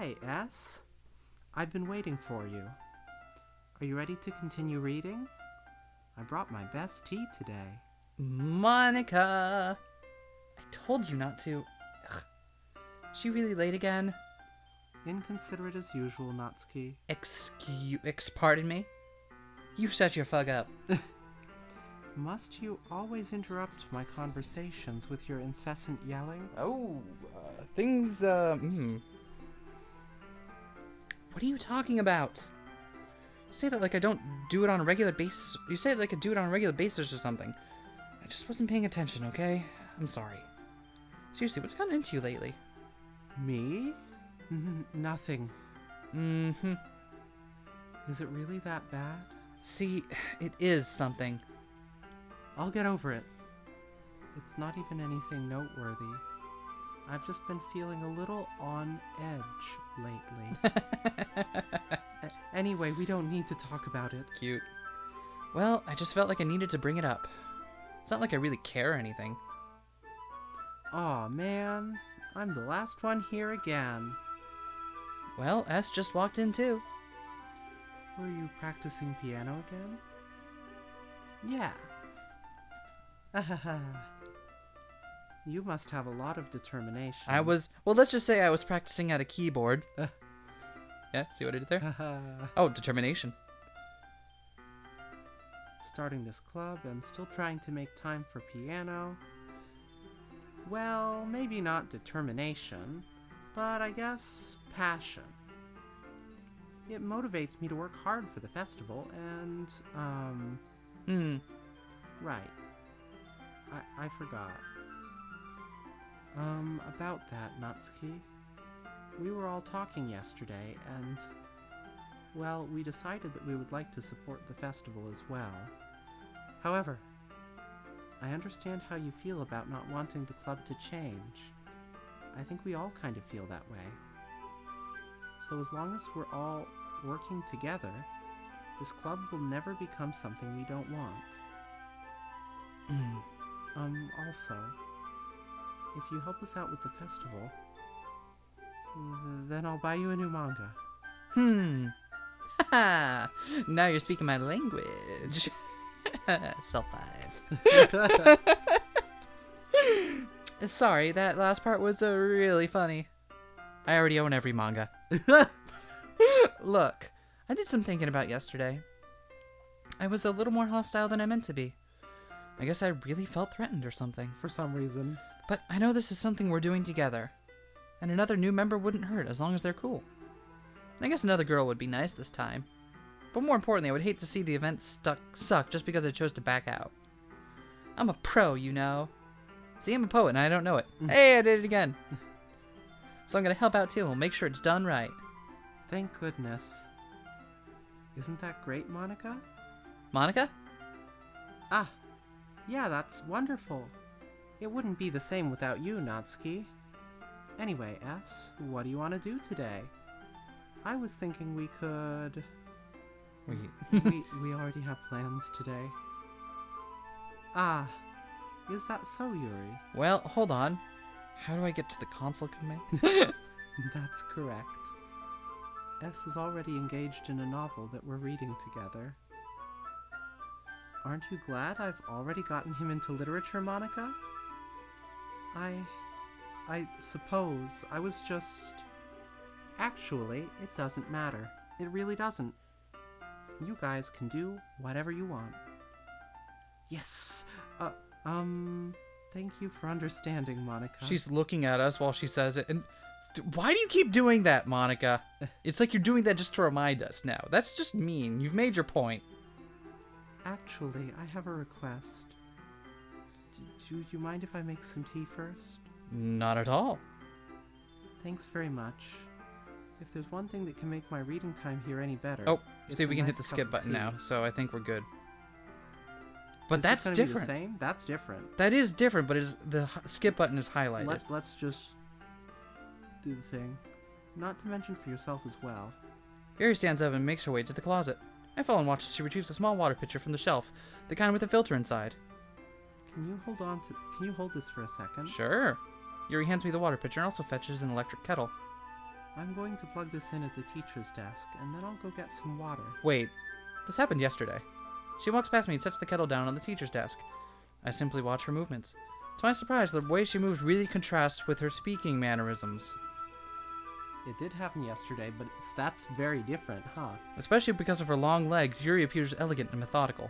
Hi, S. I've been waiting for you. Are you ready to continue reading? I brought my best tea today. Monika! I told you not to. Ugh. She really late again? Inconsiderate as usual, Natsuki. Pardon me? You shut your fuck up. Must you always interrupt my conversations with your incessant yelling? Things, What are you talking about? You say that like I don't do it on a regular basis. You say it like I do it on a regular basis or something. I just wasn't paying attention, okay? I'm sorry. Seriously, what's gotten into you lately? Me? Nothing. Mm-hmm. Is it really that bad? See, it is something. I'll get over it. It's not even anything noteworthy. I've just been feeling a little on edge lately. Anyway, we don't need to talk about it. Cute. Well, I just felt like I needed to bring it up. It's not like I really care or anything. Aw, man. I'm the last one here again. Well, S just walked in too. Were you practicing piano again? Yeah. You must have a lot of determination. Well, let's just say I was practicing at a keyboard. Yeah, see what I did there? Oh, determination. Starting this club and still trying to make time for piano. Well, maybe not determination, but I guess passion. It motivates me to work hard for the festival and, Right. I forgot. About that, Natsuki. We were all talking yesterday, and, well, we decided that we would like to support the festival as well. However, I understand how you feel about not wanting the club to change. I think we all kind of feel that way. So as long as we're all working together, this club will never become something we don't want. Also, if you help us out with the festival, then I'll buy you a new manga. Haha! Now you're speaking my language. Self-five. Sorry, that last part was really funny. I already own every manga. Look, I did some thinking about yesterday. I was a little more hostile than I meant to be. I guess I really felt threatened or something. For some reason. But I know this is something we're doing together. And another new member wouldn't hurt as long as they're cool. And I guess another girl would be nice this time. But more importantly, I would hate to see the event suck just because I chose to back out. I'm a pro, you know. See, I'm a poet and I don't know it. Hey, I did it again. So I'm going to help out too and we'll make sure it's done right. Thank goodness. Isn't that great, Monika? Monika? Ah, yeah, that's wonderful. It wouldn't be the same without you, Natsuki. Anyway, S, what do you want to do today? I was thinking we could... we already have plans today. Ah, is that so, Yuri? Well, hold on. How do I get to the console command? That's correct. S is already engaged in a novel that we're reading together. Aren't you glad I've already gotten him into literature, Monika? I suppose I was just... Actually, it doesn't matter. It really doesn't. You guys can do whatever you want. Yes! Thank you for understanding, Monika. She's looking at us while she says it. And why do you keep doing that, Monika? It's like you're doing that just to remind us now. That's just mean. You've made your point. Actually, I have a request. Do you mind if I make some tea first? Not at all. Thanks very much. If there's one thing that can make my reading time here any better... Oh, see, we can hit the skip button now, so I think we're good. But that's different. Be the same? That's different. That is different, but the skip button is highlighted. Let's just do the thing. Not to mention for yourself as well. Yuri stands up and makes her way to the closet. I follow and watch as she retrieves a small water pitcher from the shelf, the kind with a filter inside. Can you hold this for a second? Sure. Yuri hands me the water pitcher and also fetches an electric kettle. I'm going to plug this in at the teacher's desk, and then I'll go get some water. Wait, this happened yesterday. She walks past me and sets the kettle down on the teacher's desk. I simply watch her movements. To my surprise, the way she moves really contrasts with her speaking mannerisms. It did happen yesterday, but that's very different, huh? Especially because of her long legs, Yuri appears elegant and methodical.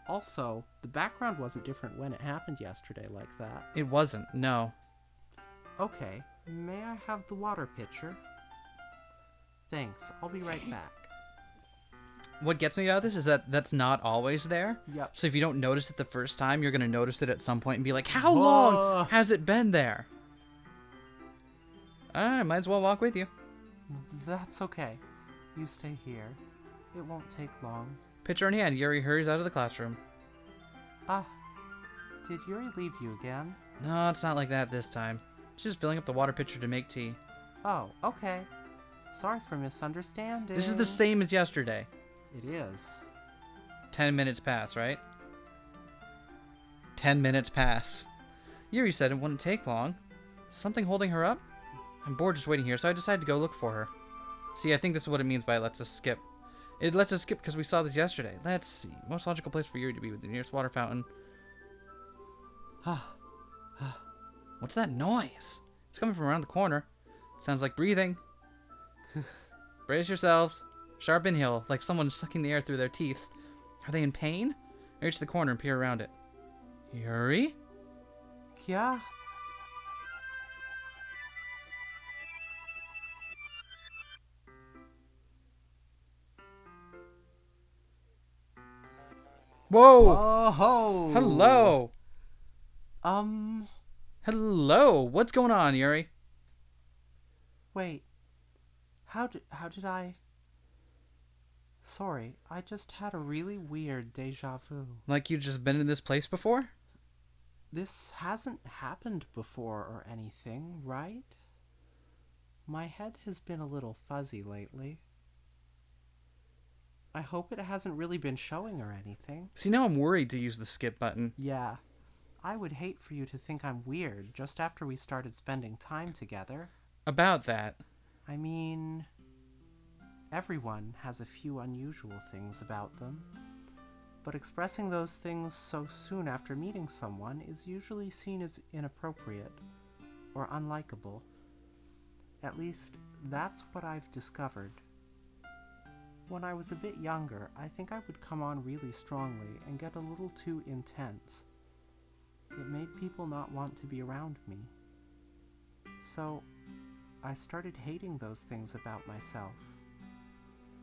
Also, the background wasn't different when it happened yesterday like that. It wasn't, no. Okay, may I have the water pitcher? Thanks, I'll be right back. What gets me out of this is that that's not always there. Yep. So if you don't notice it the first time, you're going to notice it at some point and be like, how long has it been there? I might as well walk with you. That's okay. You stay here. It won't take long. Pitcher in hand, Yuri hurries out of the classroom. Did Yuri leave you again? No, it's not like that this time. She's just filling up the water pitcher to make tea. Oh, okay. Sorry for misunderstanding. This is the same as yesterday. It is. 10 minutes pass, right? 10 minutes pass. Yuri said it wouldn't take long. Something holding her up? I'm bored just waiting here, so I decided to go look for her. See, I think this is what it means by it lets us skip. It lets us skip because we saw this yesterday. Let's see. Most logical place for Yuri to be with the nearest water fountain. What's that noise? It's coming from around the corner. Sounds like breathing. Brace yourselves. Sharp inhale, like someone sucking the air through their teeth. Are they in pain? I reach the corner and peer around it. Yuri? Yeah? Whoa! Oh! Hello! Hello? What's going on, Yuri? Wait. How did I... Sorry, I just had a really weird deja vu. Like you've just been in this place before? This hasn't happened before or anything, right? My head has been a little fuzzy lately. I hope it hasn't really been showing or anything. See, now I'm worried to use the skip button. Yeah. I would hate for you to think I'm weird just after we started spending time together. About that. I mean, everyone has a few unusual things about them, but expressing those things so soon after meeting someone is usually seen as inappropriate or unlikable. At least, that's what I've discovered. When I was a bit younger, I think I would come on really strongly and get a little too intense. It made people not want to be around me. So, I started hating those things about myself.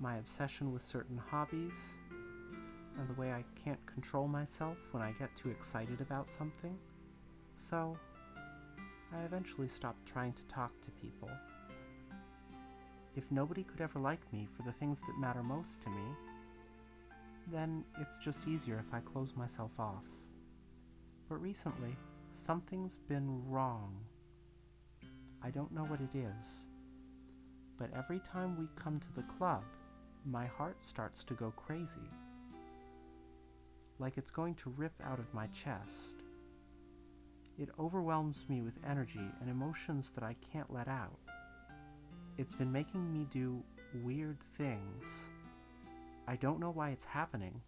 My obsession with certain hobbies, and the way I can't control myself when I get too excited about something. So, I eventually stopped trying to talk to people. If nobody could ever like me for the things that matter most to me, then it's just easier if I close myself off. But recently, something's been wrong. I don't know what it is, but every time we come to the club, my heart starts to go crazy. Like it's going to rip out of my chest. It overwhelms me with energy and emotions that I can't let out. It's been making me do weird things. I don't know why it's happening.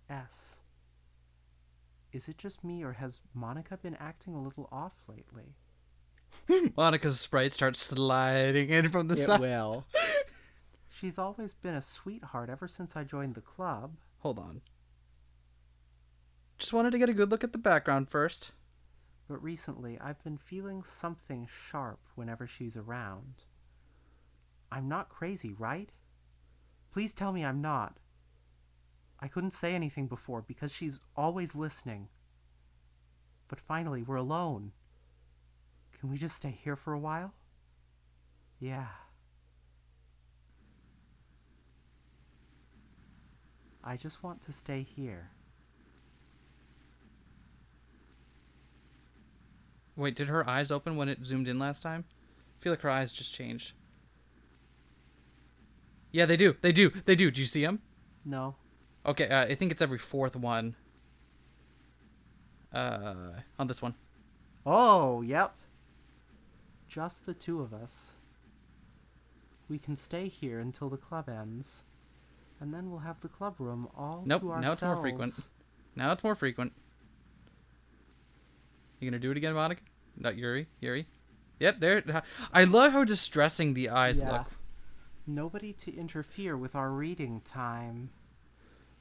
S. Is it just me, or has Monika been acting a little off lately? Monica's sprite starts sliding in from the side. It will. She's always been a sweetheart ever since I joined the club. Hold on. Just wanted to get a good look at the background first. But recently, I've been feeling something sharp whenever she's around. I'm not crazy, right? Please tell me I'm not. I couldn't say anything before because she's always listening. But finally, we're alone. Can we just stay here for a while? Yeah. I just want to stay here. Wait, did her eyes open when it zoomed in last time? I feel like her eyes just changed. Yeah, they do. They do. They do. Do you see them? No. Okay, I think it's every fourth one. On this one. Oh, yep. Just the two of us. We can stay here until the club ends, and then we'll have the club room all Nope, to ourselves. now it's more frequent. Now it's more frequent. You gonna do it again, Monica? Not Yuri. Yuri. Yep, there. I love how distressing the eyes look. Nobody to interfere with our reading time.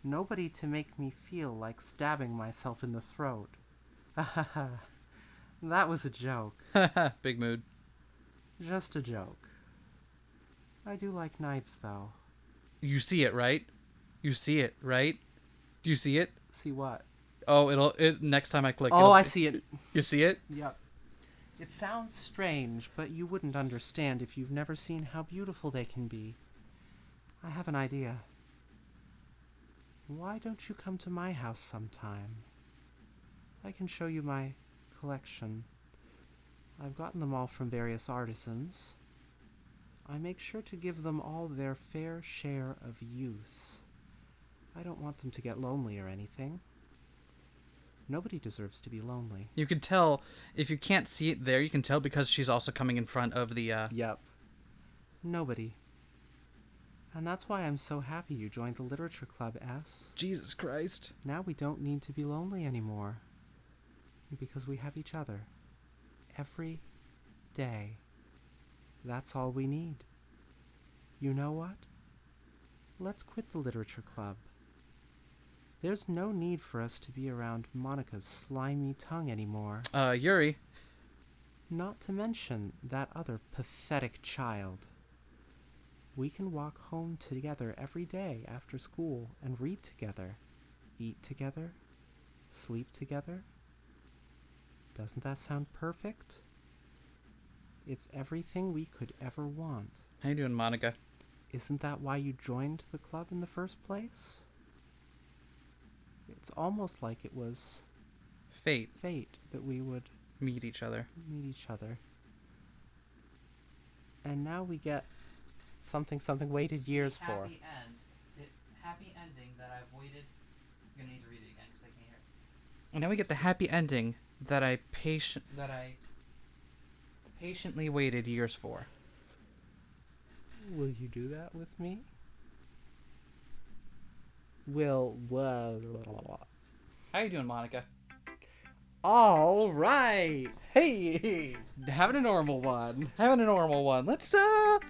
Nobody to make me feel like stabbing myself in the throat. That was a joke. Big mood. Just a joke. I do like knives, though. You see it, right? You see it, right? Do you see it? See what? Oh, next time I click. Oh, I see it. You see it? Yep. It sounds strange, but you wouldn't understand if you've never seen how beautiful they can be. I have an idea. Why don't you come to my house sometime? I can show you my collection. I've gotten them all from various artisans. I make sure to give them all their fair share of use. I don't want them to get lonely or anything. Nobody deserves to be lonely. You can tell, if you can't see it there, you can tell because she's also coming in front of the, Yep. Nobody. And that's why I'm so happy you joined the literature club, S. Jesus Christ. Now we don't need to be lonely anymore. Because we have each other. Every day. That's all we need. You know what? Let's quit the literature club. There's no need for us to be around Monika's slimy tongue anymore. Yuri. Not to mention that other pathetic child. We can walk home together every day after school and read together, eat together, sleep together. Doesn't that sound perfect? It's everything we could ever want. How you doing, Monika? Isn't that why you joined the club in the first place? It's almost like it was Fate that we would meet each other. And now we get something waited years for. Happy ending that I've waited. I'm gonna need to read it again because I can't hear it. And now we get the happy ending that I patiently waited years for. Will you do that with me? Will. How you doing, Monika? All right. Hey, having a normal one. Let's talk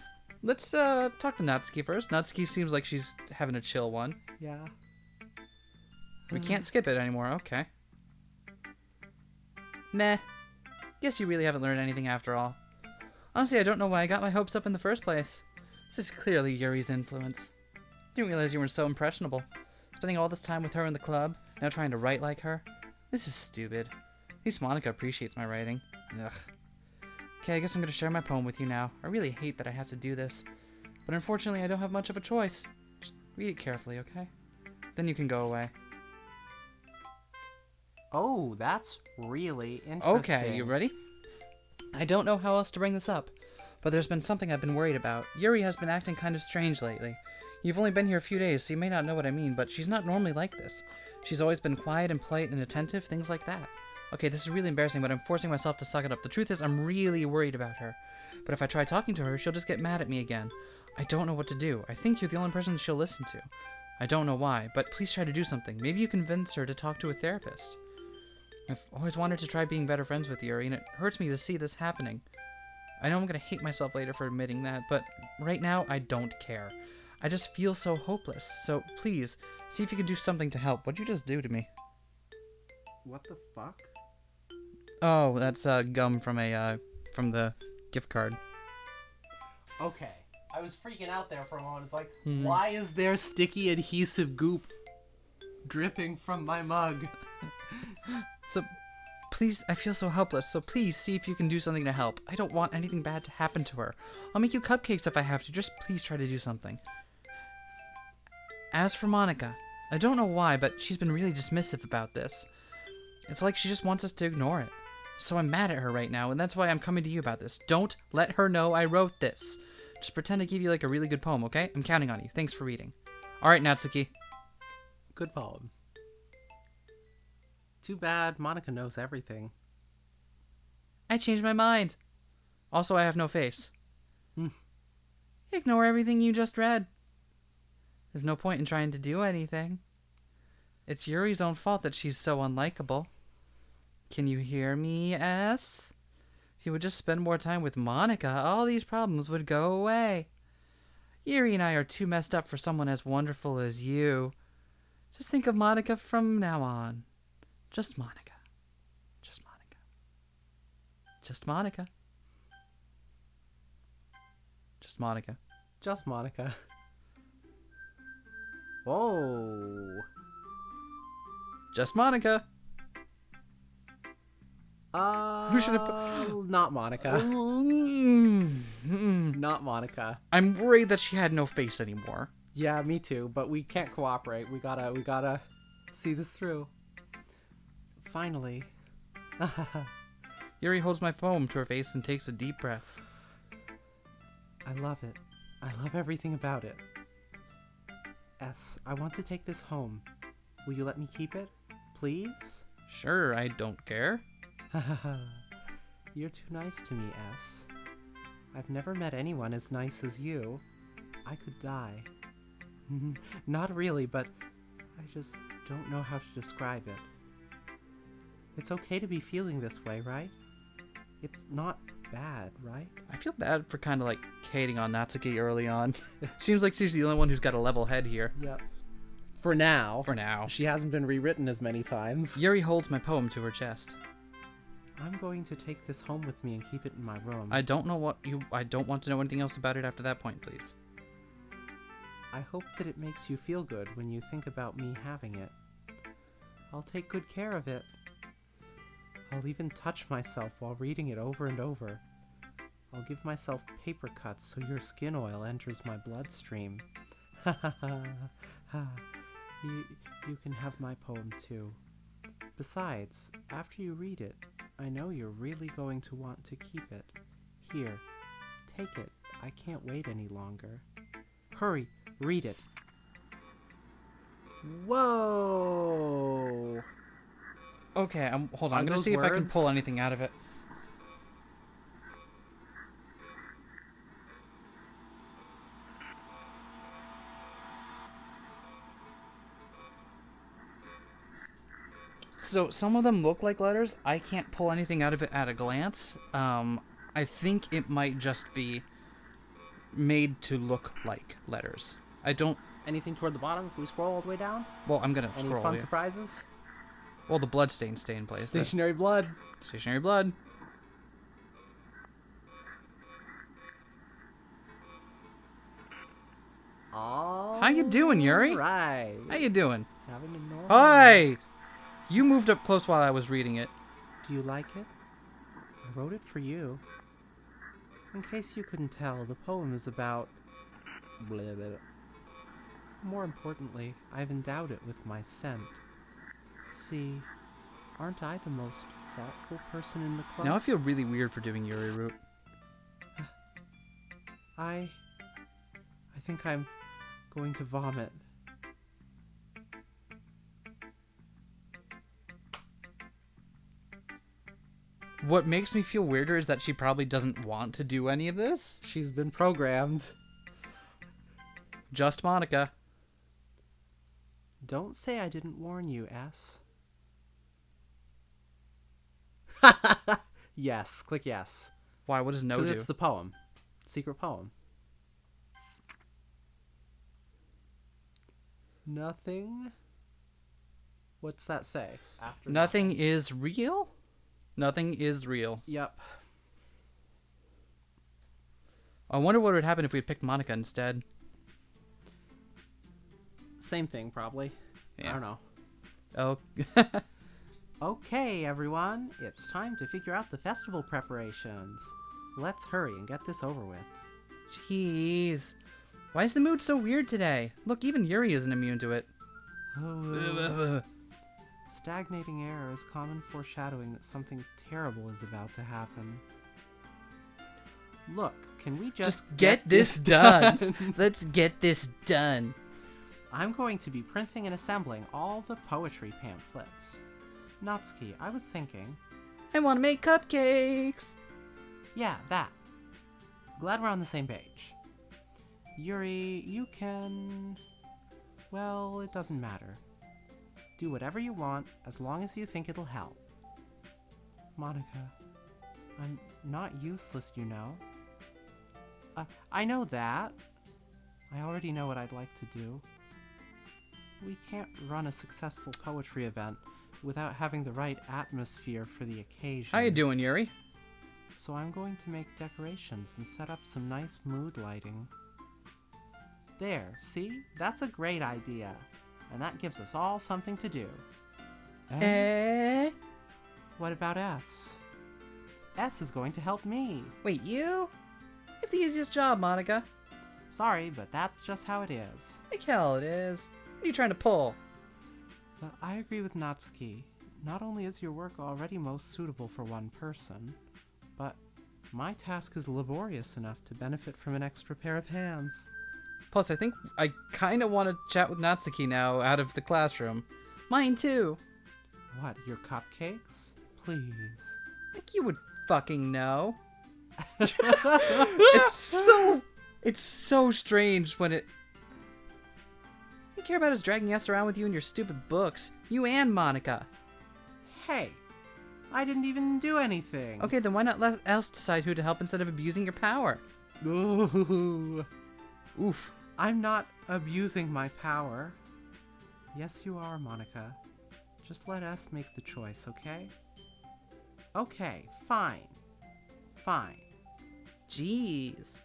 to Natsuki first. Natsuki seems like she's having a chill one. Yeah. We can't skip it anymore. Okay. Meh. Guess you really haven't learned anything after all. Honestly, I don't know why I got my hopes up in the first place. This is clearly Yuri's influence. Didn't realize you were so impressionable. Spending all this time with her in the club, now trying to write like her. This is stupid. At least Monika appreciates my writing. Ugh. Okay, I guess I'm gonna share my poem with you now. I really hate that I have to do this. But unfortunately, I don't have much of a choice. Just read it carefully, okay? Then you can go away. Oh, that's really interesting. Okay, you ready? I don't know how else to bring this up, but there's been something I've been worried about. Yuri has been acting kind of strange lately. You've only been here a few days, so you may not know what I mean, but she's not normally like this. She's always been quiet and polite and attentive, things like that. Okay, this is really embarrassing, but I'm forcing myself to suck it up. The truth is, I'm really worried about her. But if I try talking to her, she'll just get mad at me again. I don't know what to do. I think you're the only person she'll listen to. I don't know why, but please try to do something. Maybe you convince her to talk to a therapist. I've always wanted to try being better friends with Yuri, and it hurts me to see this happening. I know I'm gonna hate myself later for admitting that, but right now, I don't care. I just feel so hopeless, so please, see if you can do something to help. What'd you just do to me? What the fuck? Oh, that's gum from from the gift card. Okay. I was freaking out there for a moment. It's like, why is there sticky adhesive goop dripping from my mug? So, please, I feel so helpless, so please see if you can do something to help. I don't want anything bad to happen to her. I'll make you cupcakes if I have to, just please try to do something. As for Monika, I don't know why, but she's been really dismissive about this. It's like she just wants us to ignore it. So I'm mad at her right now, and that's why I'm coming to you about this. Don't let her know I wrote this. Just pretend I gave you like a really good poem, okay? I'm counting on you. Thanks for reading. Alright, Natsuki. Good poem. Too bad Monika knows everything. I changed my mind. Also, I have no face. Ignore everything you just read. There's no point in trying to do anything. It's Yuri's own fault that she's so unlikable. Can you hear me, S? If you would just spend more time with Monika, all these problems would go away. Yuri and I are too messed up for someone as wonderful as you. Just think of Monika from now on. Just Monika. Just Monika. Just Monika. Just Monika. Just Monika. Whoa. Just Monika. Who should have not Monika. Not Monika. I'm worried that she had no face anymore. Yeah, me too, but we can't cooperate. We gotta see this through. Finally. Yuri holds my poem to her face and takes a deep breath. I love it. I love everything about it. S, I want to take this home. Will you let me keep it? Please? Sure, I don't care. You're too nice to me, S. I've never met anyone as nice as you. I could die. Not really, but I just don't know how to describe it. It's okay to be feeling this way, right? It's not bad, right? I feel bad for kind of like hating on Natsuki early on. Seems like she's the only one who's got a level head here. Yep. For now. For now. She hasn't been rewritten as many times. Yuri holds my poem to her chest. I'm going to take this home with me and keep it in my room. I don't want to know anything else about it after that point, please. I hope that it makes you feel good when you think about me having it. I'll take good care of it. I'll even touch myself while reading it over and over. I'll give myself paper cuts so your skin oil enters my bloodstream. Ha ha ha. You can have my poem too. Besides, after you read it, I know you're really going to want to keep it. Here, take it. I can't wait any longer. Hurry, read it. Whoa! Okay, hold on. Are I'm gonna those see if I can words? pull anything out of it. So some of them look like letters. I can't pull anything out of it at a glance. I think it might just be made to look like letters. I don't. Anything toward the bottom if we scroll all the way down? Well, I'm gonna Any scroll. fun Yeah. surprises? Well, the bloodstains stay in place. Stationary blood. Stationary blood. All How you doing, Yuri? right. How you doing? Having a normal Hi! You moved up close while I was reading it. Do you like it? I wrote it for you. In case you couldn't tell, the poem is about... blah, blah, blah. More importantly, I've endowed it with my scent. See, aren't I the most thoughtful person in the club? Now I feel really weird for doing Yuri route. I think I'm going to vomit. What makes me feel weirder is that she probably doesn't want to do any of this. She's been programmed. Just Monika. Don't say I didn't warn you, S. Yes, click yes. Why? What does no 'Cause do? it's the poem. Secret poem. Nothing. What's that say? After Nothing is real? Nothing is real. Yep. I wonder what would happen if we had picked Monika instead. Same thing, probably. Yeah. I don't know. Oh. Okay, everyone. It's time to figure out the festival preparations. Let's hurry and get this over with. Jeez. Why is the mood so weird today? Look, even Yuri isn't immune to it. Stagnating air is common foreshadowing that something terrible is about to happen. Look, can we just get this done. Let's get this done. I'm going to be printing and assembling all the poetry pamphlets. Natsuki, I was thinking... I want to make cupcakes. Yeah, that. Glad we're on the same page. Yuri, you can... Well, it doesn't matter. Do whatever you want, as long as you think it'll help. Monika, I'm not useless, you know. I know that. I already know what I'd like to do. We can't run a successful poetry event without having the right atmosphere for the occasion. How you doing, Yuri? So I'm going to make decorations and set up some nice mood lighting. There, see? That's a great idea. And that gives us all something to do. What about S? S is going to help me. Wait, you? You have the easiest job, Monika. Sorry, but that's just how it is. Like hell it is. What are you trying to pull? I agree with Natsuki. Not only is your work already most suitable for one person, but my task is laborious enough to benefit from an extra pair of hands. Plus, I think I kind of want to chat with Natsuki now out of the classroom. Mine too. What, your cupcakes? Please. Like you would fucking know. It's so strange when it... All you care about is dragging us around with you and your stupid books. You and Monika. Hey, I didn't even do anything. Okay, then why not let us decide who to help instead of abusing your power? Ooh. Oof. I'm not abusing my power. Yes, you are, Monika. Just let us make the choice, okay? Okay, fine. Fine. Jeez.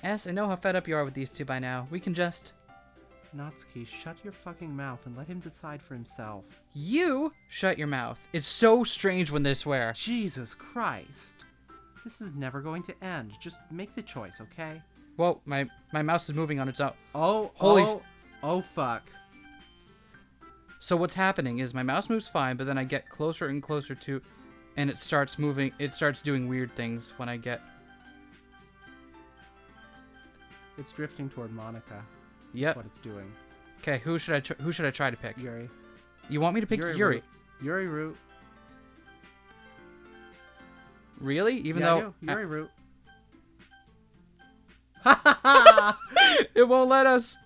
S, I know how fed up you are with these two by now. We can just... Natsuki, shut your fucking mouth and let him decide for himself. You shut your mouth. It's so strange when they swear. Jesus Christ. This is never going to end. Just make the choice, okay? Whoa, my mouse is moving on its own. Oh, fuck. So what's happening is my mouse moves fine, but then I get closer and closer to... And it starts moving. It starts doing weird things when I get... It's drifting toward Monika. Yep. That's what it's doing. Okay, who should I try to pick? Yuri. You want me to pick Yuri? Yuri Root. Really? Even yeah, though... Yuri Root. It won't let us.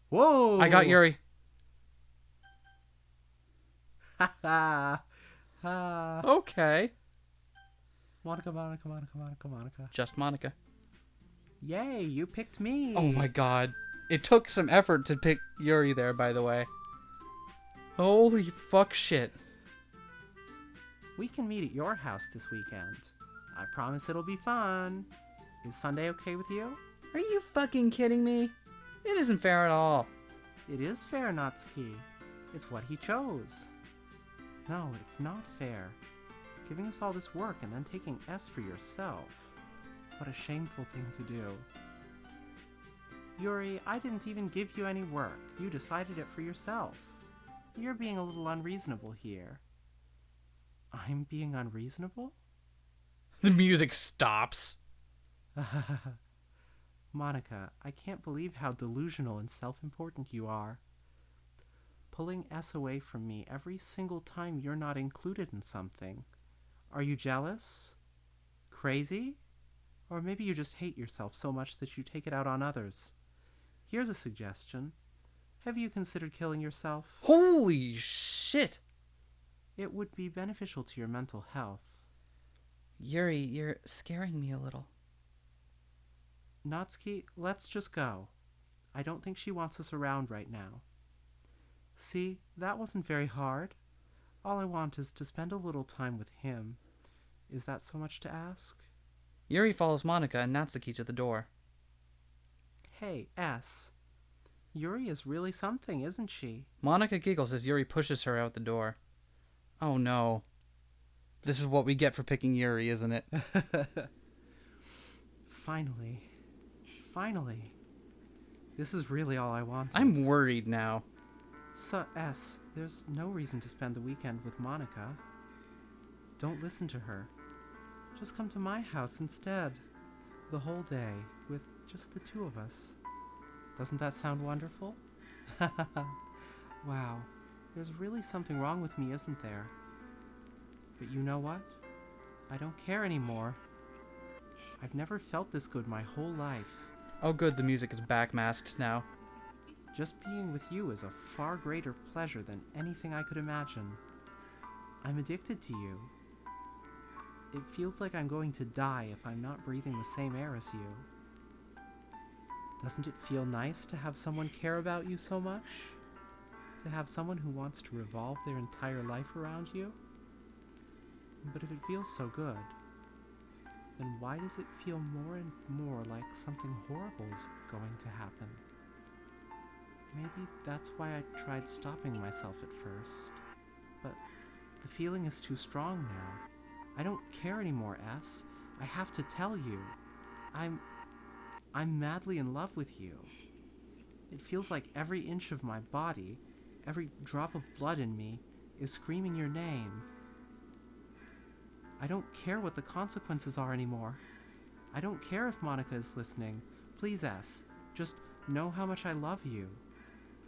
Whoa! I got Yuri. Okay. Monika. Just Monika. Yay, you picked me. Oh my god. It took some effort to pick Yuri there, by the way. Holy fuck shit. We can meet at your house this weekend. I promise it'll be fun. Is Sunday okay with you? Are you fucking kidding me? It isn't fair at all. It is fair, Natsuki. It's what he chose. No, it's not fair. Giving us all this work and then taking S for yourself. What a shameful thing to do. Yuri, I didn't even give you any work. You decided it for yourself. You're being a little unreasonable here. I'm being unreasonable? The music stops. Monika, I can't believe how delusional and self-important you are. Pulling S away from me every single time you're not included in something. Are you jealous? Crazy? Or maybe you just hate yourself so much that you take it out on others. Here's a suggestion. Have you considered killing yourself? Holy shit! It would be beneficial to your mental health. Yuri, you're scaring me a little. Natsuki, let's just go. I don't think she wants us around right now. See, that wasn't very hard. All I want is to spend a little time with him. Is that so much to ask? Yuri follows Monika and Natsuki to the door. Hey, S. Yuri is really something, isn't she? Monika giggles as Yuri pushes her out the door. Oh no. This is what we get for picking Yuri, isn't it? Finally. Finally. This is really all I wanted. I'm worried now. So, S, there's no reason to spend the weekend with Monika. Don't listen to her. Just come to my house instead. The whole day, with just the two of us. Doesn't that sound wonderful? Wow, there's really something wrong with me, isn't there? But you know what? I don't care anymore. I've never felt this good my whole life. Oh good, the music is backmasked now. Just being with you is a far greater pleasure than anything I could imagine. I'm addicted to you. It feels like I'm going to die if I'm not breathing the same air as you. Doesn't it feel nice to have someone care about you so much? To have someone who wants to revolve their entire life around you? But if it feels so good, then why does it feel more and more like something horrible is going to happen? Maybe that's why I tried stopping myself at first. But the feeling is too strong now. I don't care anymore, S. I have to tell you. I'm madly in love with you. It feels like every inch of my body, every drop of blood in me, is screaming your name. I don't care what the consequences are anymore. I don't care if Monika is listening. Please, S, just know how much I love you.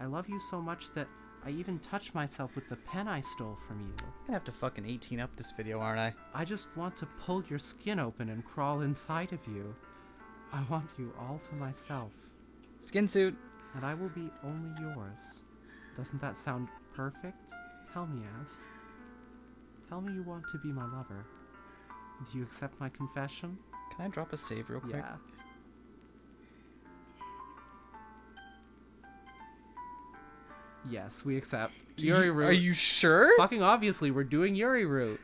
I love you so much that I even touch myself with the pen I stole from you. I'm gonna have to fucking 18 up this video, aren't I? I just want to pull your skin open and crawl inside of you. I want you all to myself. Skin suit. And I will be only yours. Doesn't that sound perfect? Tell me, Az. Tell me you want to be my lover. Do you accept my confession? Can I drop a save real quick? Yeah. Yes, we accept. Yuri route. Are you sure? Fucking obviously, we're doing Yuri route.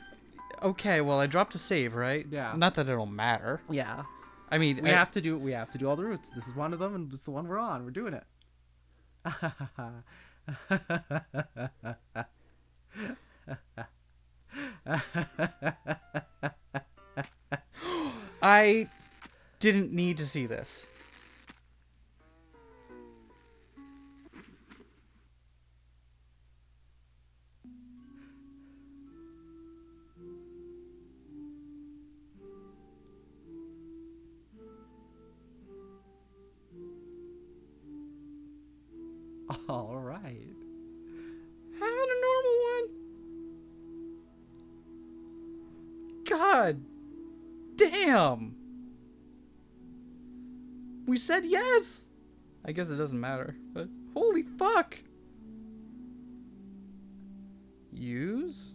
Okay, well I dropped a save, right? Yeah. Not that it'll matter. Yeah. I mean, We have to do all the routes. This is one of them, and this is the one we're on. We're doing it. I didn't need to see this. All right. Having a normal one. God damn. We said yes. I guess it doesn't matter, but holy fuck. Use?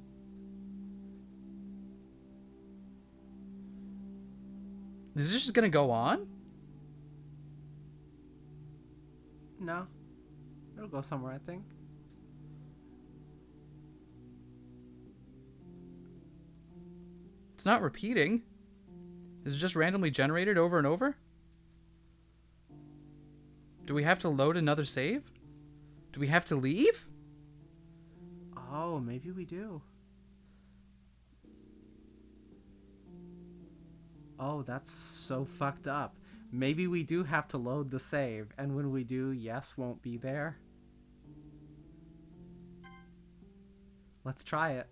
Is this just gonna go on? No. It'll go somewhere, I think. It's not repeating. Is it just randomly generated over and over? Do we have to load another save? Do we have to leave? Oh, maybe we do. Oh, that's so fucked up. Maybe we do have to load the save, and when we do, yes won't be there. Let's try it.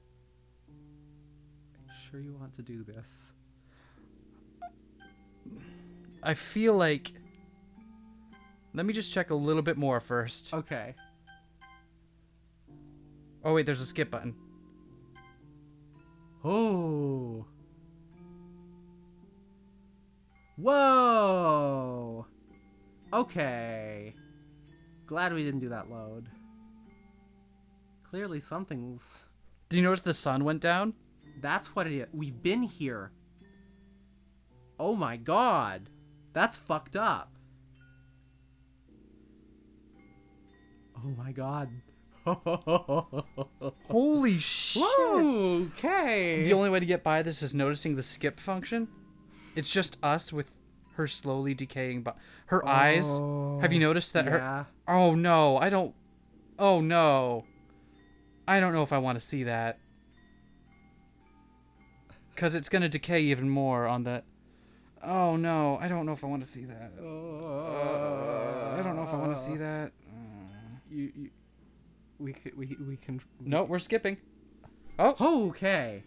Are you sure you want to do this? I feel like... Let me just check a little bit more first. Okay. Oh wait, there's a skip button. Oh. Whoa. Okay. Glad we didn't do that load. Clearly something's... Do you notice the sun went down? That's what it is. We've been here. Oh my god. That's fucked up. Oh my god. Holy shit. Whoa, okay. The only way to get by this is noticing the skip function. It's just us with her slowly decaying her eyes. Have you noticed that her... Oh no, I don't... Oh no. I don't know if I want to see that. Because it's going to decay even more on the... Oh no, I don't know if I want to see that. I don't know if I want to see that. We can... No, we're skipping. Oh. Okay.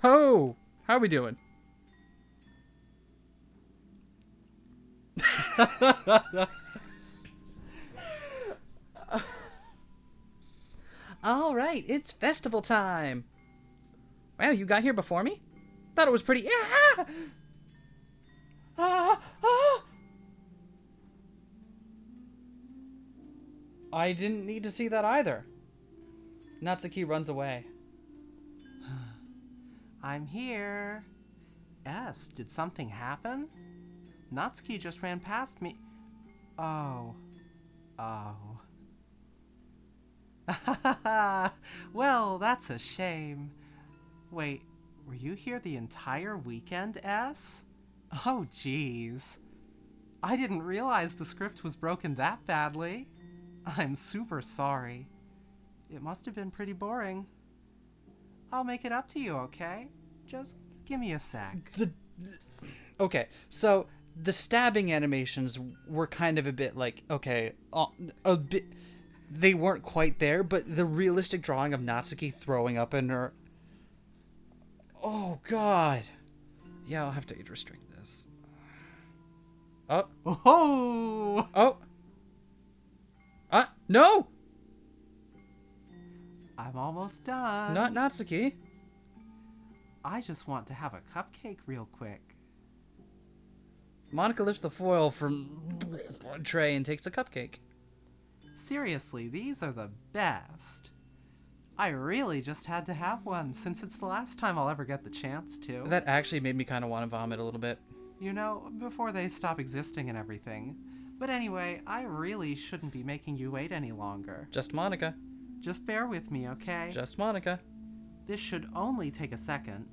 Oh. How are we doing? All right, it's festival time. Wow, you got here before me? Thought it was pretty... Yeah! Ah! Ah! I didn't need to see that either. Natsuki runs away. I'm here. S, did something happen? Natsuki just ran past me. Oh. Oh. Well, that's a shame. Wait, were you here the entire weekend, S? Oh, jeez. I didn't realize the script was broken that badly. I'm super sorry. It must have been pretty boring. I'll make it up to you, okay? Just give me a sec. Okay, so the stabbing animations were kind of a bit like, okay, a bit. They weren't quite there, but the realistic drawing of Natsuki throwing up in her. Oh God. Yeah, I'll have to age restrict this. Oh. Oh! Oh. No! I'm almost done. Not Natsuki. I just want to have a cupcake real quick. Monika lifts the foil from a tray and takes a cupcake. Seriously, these are the best. I really just had to have one since it's the last time I'll ever get the chance to. That actually made me kind of want to vomit a little bit. You know, before they stop existing and everything. But anyway, I really shouldn't be making you wait any longer. Just Monika. Just bear with me, okay? Just Monika. This should only take a second.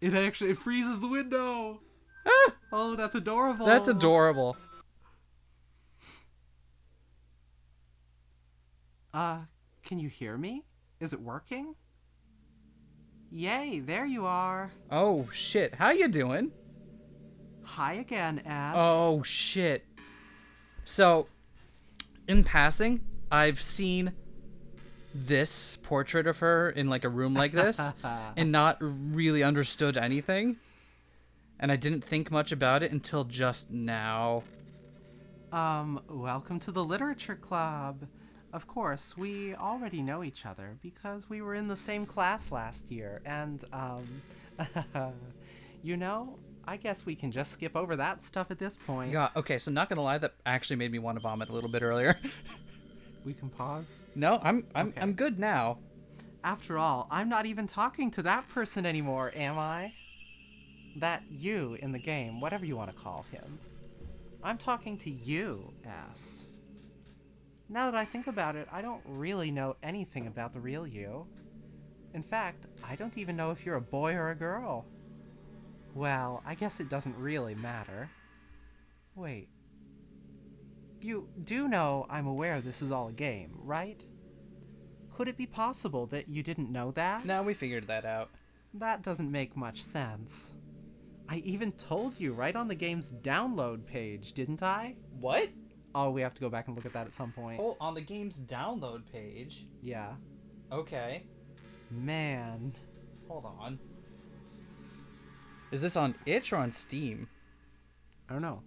It freezes the window. Ah! Oh, that's adorable. That's adorable. Can you hear me? Is it working? Yay, there you are. Oh shit, how you doing? Hi again, S. Oh shit. So, in passing, I've seen this portrait of her in like a room like this and not really understood anything. And I didn't think much about it until just now. Welcome to the Literature Club. Of course, we already know each other because we were in the same class last year, and, you know, I guess we can just skip over that stuff at this point. God, okay, so not gonna lie, that actually made me want to vomit a little bit earlier. We can pause? No, I'm Okay. good now. After all, I'm not even talking to that person anymore, am I? That you in the game, whatever you want to call him. I'm talking to you, S. Now that I think about it, I don't really know anything about the real you. In fact, I don't even know if you're a boy or a girl. Well, I guess it doesn't really matter. Wait. You do know I'm aware this is all a game, right? Could it be possible that you didn't know that? Now we figured that out. That doesn't make much sense. I even told you right on the game's download page, didn't I? What? Oh, we have to go back and look at that at some point. Oh, on the game's download page. Yeah. Okay. Man. Hold on. Is this on itch or on Steam? I don't know.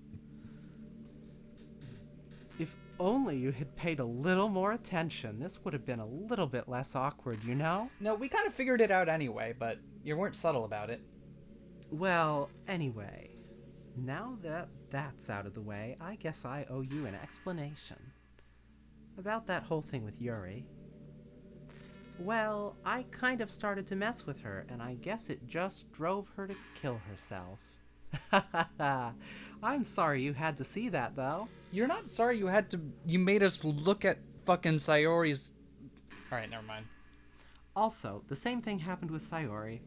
If only you had paid a little more attention, this would have been a little bit less awkward, you know? No, we kind of figured it out anyway, but you weren't subtle about it. Well, anyway, now that that's out of the way, I guess I owe you an explanation. About that whole thing with Yuri. Well, I kind of started to mess with her, and I guess it just drove her to kill herself. I'm sorry you had to see that, though. You're not sorry you made us look at fucking Sayori's... Alright, never mind. Also, the same thing happened with Sayori.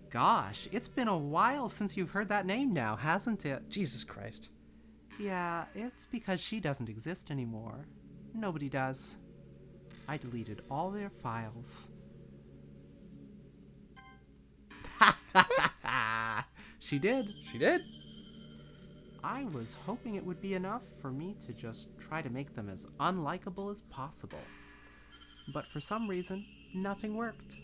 Gosh, it's been a while since you've heard that name now, hasn't it? Jesus Christ. Yeah, it's because she doesn't exist anymore. Nobody does. I deleted all their files. She did. She did? I was hoping it would be enough for me to just try to make them as unlikable as possible. But for some reason, nothing worked.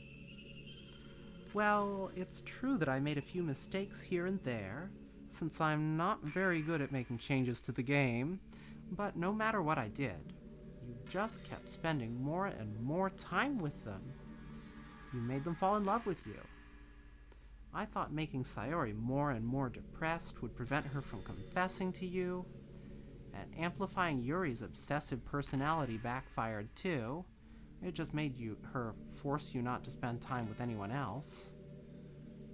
Well, it's true that I made a few mistakes here and there, since I'm not very good at making changes to the game, but no matter what I did, You just kept spending more and more time with them. You made them fall in love with you. I thought making Sayori more and more depressed would prevent her from confessing to you, and amplifying Yuri's obsessive personality backfired too. It just made her force you not to spend time with anyone else.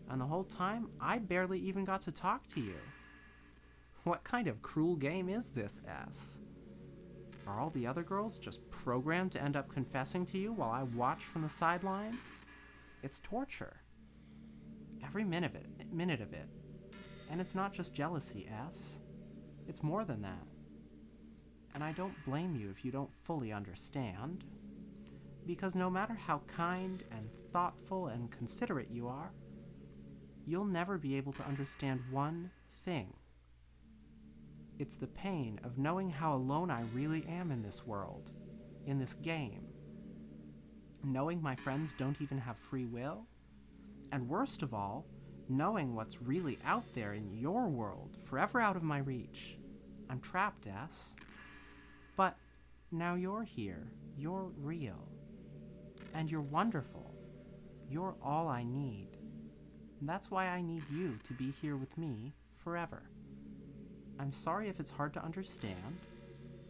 And the whole time, I barely even got to talk to you. What kind of cruel game is this, S? Are all the other girls just programmed to end up confessing to you while I watch from the sidelines? It's torture. Every minute of it. And it's not just jealousy, S. It's more than that. And I don't blame you if you don't fully understand. Because no matter how kind and thoughtful and considerate you are, you'll never be able to understand one thing. It's the pain of knowing how alone I really am in this world, in this game. Knowing my friends don't even have free will, and worst of all, knowing what's really out there in your world, forever out of my reach. I'm trapped, S. But now you're here. You're real. And you're wonderful. You're all I need. And that's why I need you to be here with me forever. I'm sorry if it's hard to understand.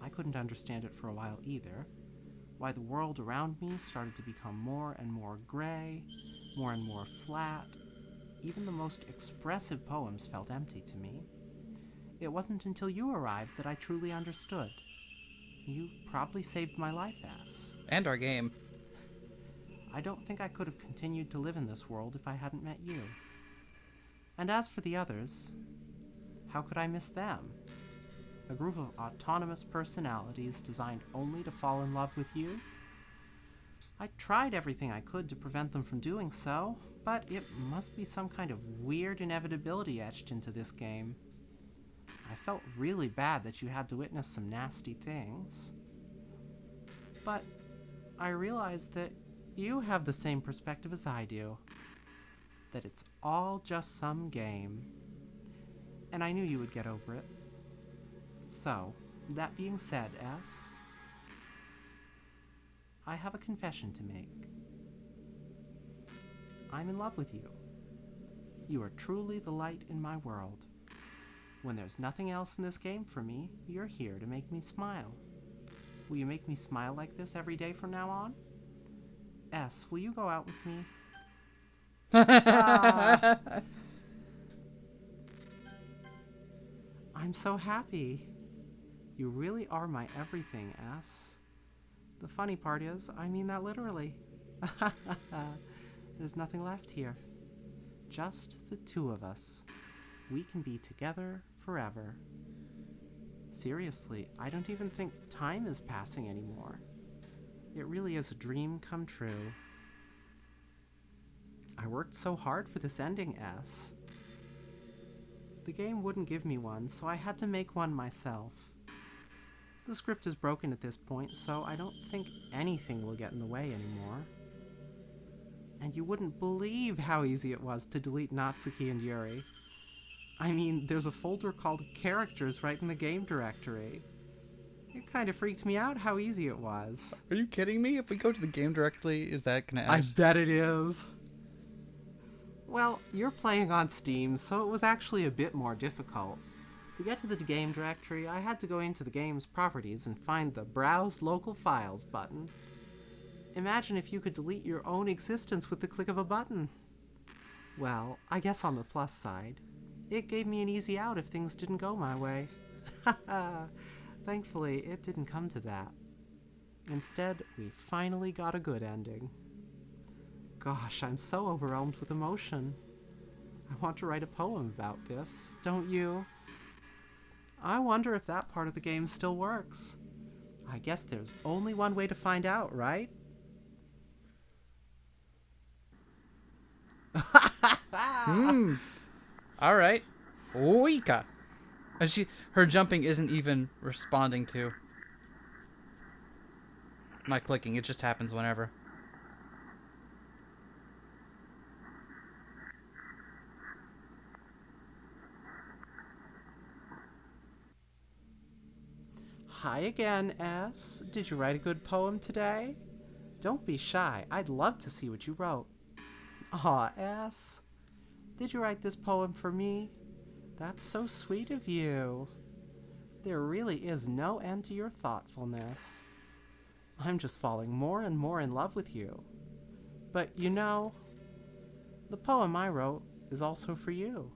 I couldn't understand it for a while either. Why the world around me started to become more and more gray, more and more flat. Even the most expressive poems felt empty to me. It wasn't until you arrived that I truly understood. You probably saved my life, S. And our game. I don't think I could have continued to live in this world if I hadn't met you. And as for the others, how could I miss them? A group of autonomous personalities designed only to fall in love with you? I tried everything I could to prevent them from doing so, but it must be some kind of weird inevitability etched into this game. I felt really bad that you had to witness some nasty things. But I realized that you have the same perspective as I do. That it's all just some game. And I knew you would get over it. So, that being said, S, I have a confession to make. I'm in love with you. You are truly the light in my world. When there's nothing else in this game for me, you're here to make me smile. Will you make me smile like this every day from now on? S, will you go out with me? Ah. I'm so happy. You really are my everything, S. The funny part is, I mean that literally. There's nothing left here. Just the two of us. We can be together forever. Seriously, I don't even think time is passing anymore. It really is a dream come true. I worked so hard for this ending, S. The game wouldn't give me one, so I had to make one myself. The script is broken at this point, so I don't think anything will get in the way anymore. And you wouldn't believe how easy it was to delete Natsuki and Yuri. I mean, there's a folder called Characters right in the game directory. It kind of freaked me out how easy it was. Are you kidding me? If we go to the game directly, is that gonna I bet it is. Well, you're playing on Steam, so it was actually a bit more difficult. To get to the game directory, I had to go into the game's properties and find the Browse Local Files button. Imagine if you could delete your own existence with the click of a button. Well, I guess on the plus side, it gave me an easy out if things didn't go my way. Thankfully, it didn't come to that. Instead, we finally got a good ending. Gosh, I'm so overwhelmed with emotion. I want to write a poem about this, don't you? I wonder if that part of the game still works. I guess there's only one way to find out, right? All right. Monika. And her jumping isn't even responding to my clicking. It just happens whenever. Hi again, S. Did you write a good poem today? Don't be shy. I'd love to see what you wrote. Aw, S. Did you write this poem for me? That's so sweet of you. There really is no end to your thoughtfulness. I'm just falling more and more in love with you. But you know, the poem I wrote is also for you.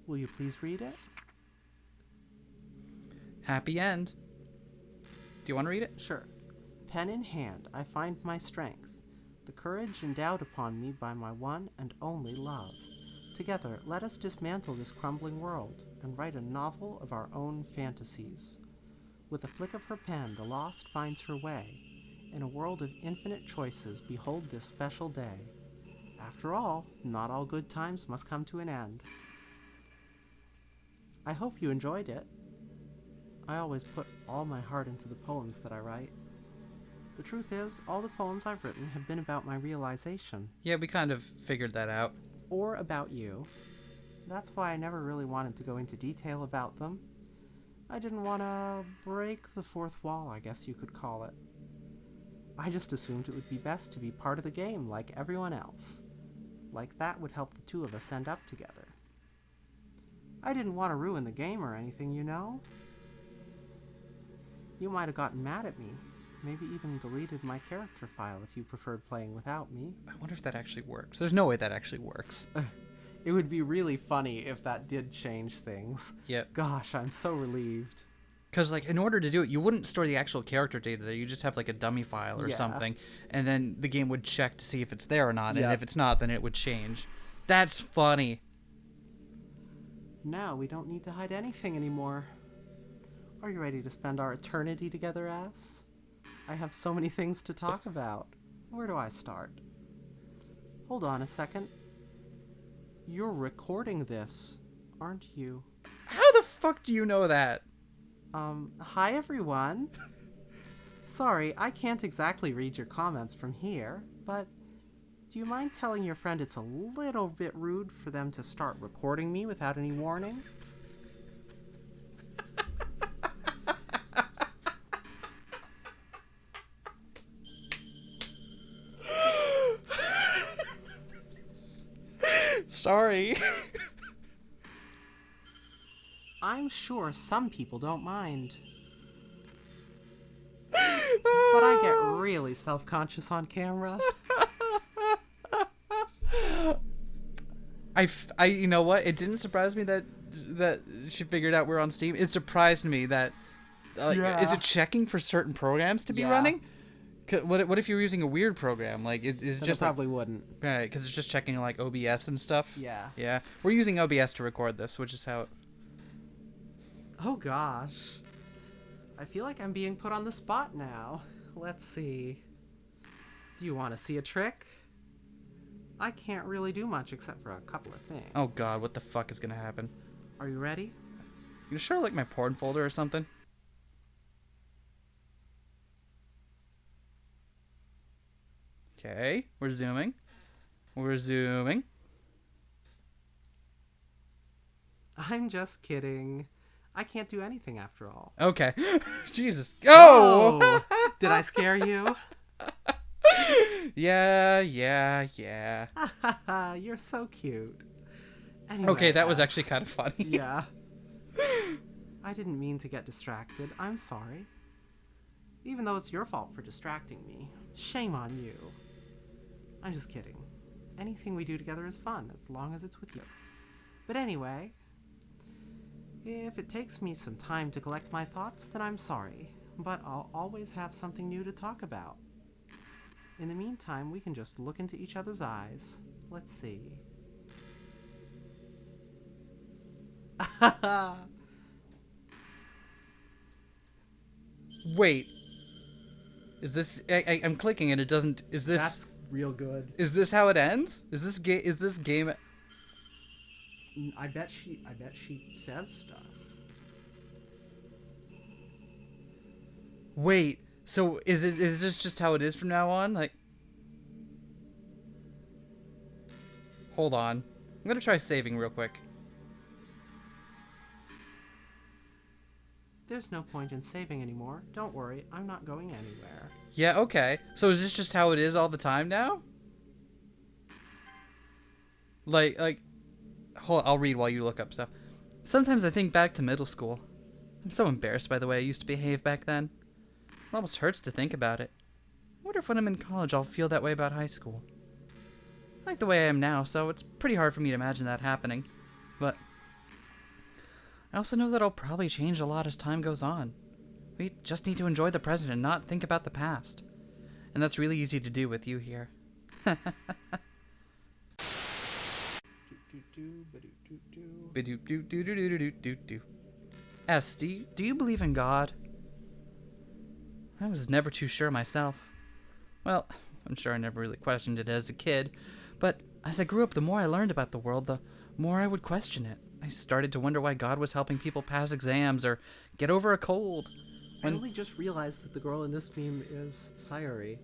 Will you please read it? Happy end. Do you want to read it? Sure. Pen in hand, I find my strength, the courage endowed upon me by my one and only love. Together, let us dismantle this crumbling world and write a novel of our own fantasies. With a flick of her pen, the lost finds her way. In a world of infinite choices, behold this special day. After all, not all good times must come to an end. I hope you enjoyed it. I always put all my heart into the poems that I write. The truth is, all the poems I've written have been about my realization. Yeah, we kind of figured that out. Or about you. That's why I never really wanted to go into detail about them. I didn't want to break the fourth wall, I guess you could call it. I just assumed it would be best to be part of the game like everyone else. Like that would help the two of us end up together. I didn't want to ruin the game or anything, you know? You might have gotten mad at me. Maybe even deleted my character file if you preferred playing without me. I wonder if that actually works. There's no way that actually works. It would be really funny if that did change things. Yep. Gosh, I'm so relieved. Because, like, in order to do it, you wouldn't store the actual character data there. You just have, like, a dummy file or something. And then the game would check to see if it's there or not. And if it's not, then it would change. That's funny. Now we don't need to hide anything anymore. Are you ready to spend our eternity together, ass? I have so many things to talk about. Where do I start? Hold on a second. You're recording this, aren't you? How the fuck do you know that? Hi everyone. Sorry, I can't exactly read your comments from here, but do you mind telling your friend it's a little bit rude for them to start recording me without any warning? Sorry. I'm sure some people don't mind. But I get really self-conscious on camera. You know what? It didn't surprise me that she figured out we're on Steam. It surprised me that, is it checking for certain programs to be running? What if you're using a weird program? Like, it's just probably wouldn't. Right, because it's just checking, like, OBS and stuff. Yeah. Yeah. We're using OBS to record this, which is how... Oh gosh. I feel like I'm being put on the spot now. Let's see. Do you want to see a trick? I can't really do much except for a couple of things. Oh god, what the fuck is gonna happen? Are you ready? You sure like my porn folder or something? Okay, we're zooming. We're zooming. I'm just kidding. I can't do anything after all. Okay. Jesus. Oh! Whoa! Did I scare you? Yeah. You're so cute. Anyway, Okay, that was actually kind of funny. Yeah. I didn't mean to get distracted. I'm sorry. Even though it's your fault for distracting me. Shame on you. I'm just kidding. Anything we do together is fun, as long as it's with you. But anyway, if it takes me some time to collect my thoughts, then I'm sorry. But I'll always have something new to talk about. In the meantime, we can just look into each other's eyes. Let's see. Wait. Is this... I'm clicking and it doesn't... Is this... That's real good. Is this how it ends? Is this game... I bet she says stuff. Wait. So is this just how it is from now on? Like... Hold on. I'm gonna try saving real quick. There's no point in saving anymore. Don't worry, I'm not going anywhere. Yeah, okay. So is this just how it is all the time now? Hold on, I'll read while you look up stuff. Sometimes I think back to middle school. I'm so embarrassed by the way I used to behave back then. It almost hurts to think about it. I wonder if when I'm in college I'll feel that way about high school. I like the way I am now, so it's pretty hard for me to imagine that happening. But I also know that I'll probably change a lot as time goes on. We just need to enjoy the present and not think about the past. And that's really easy to do with you here. S, do you believe in God? I was never too sure myself. Well, I'm sure I never really questioned it as a kid, but as I grew up, the more I learned about the world, the more I would question it. I started to wonder why God was helping people pass exams or get over a cold. I only just realized that the girl in this meme is Sayori.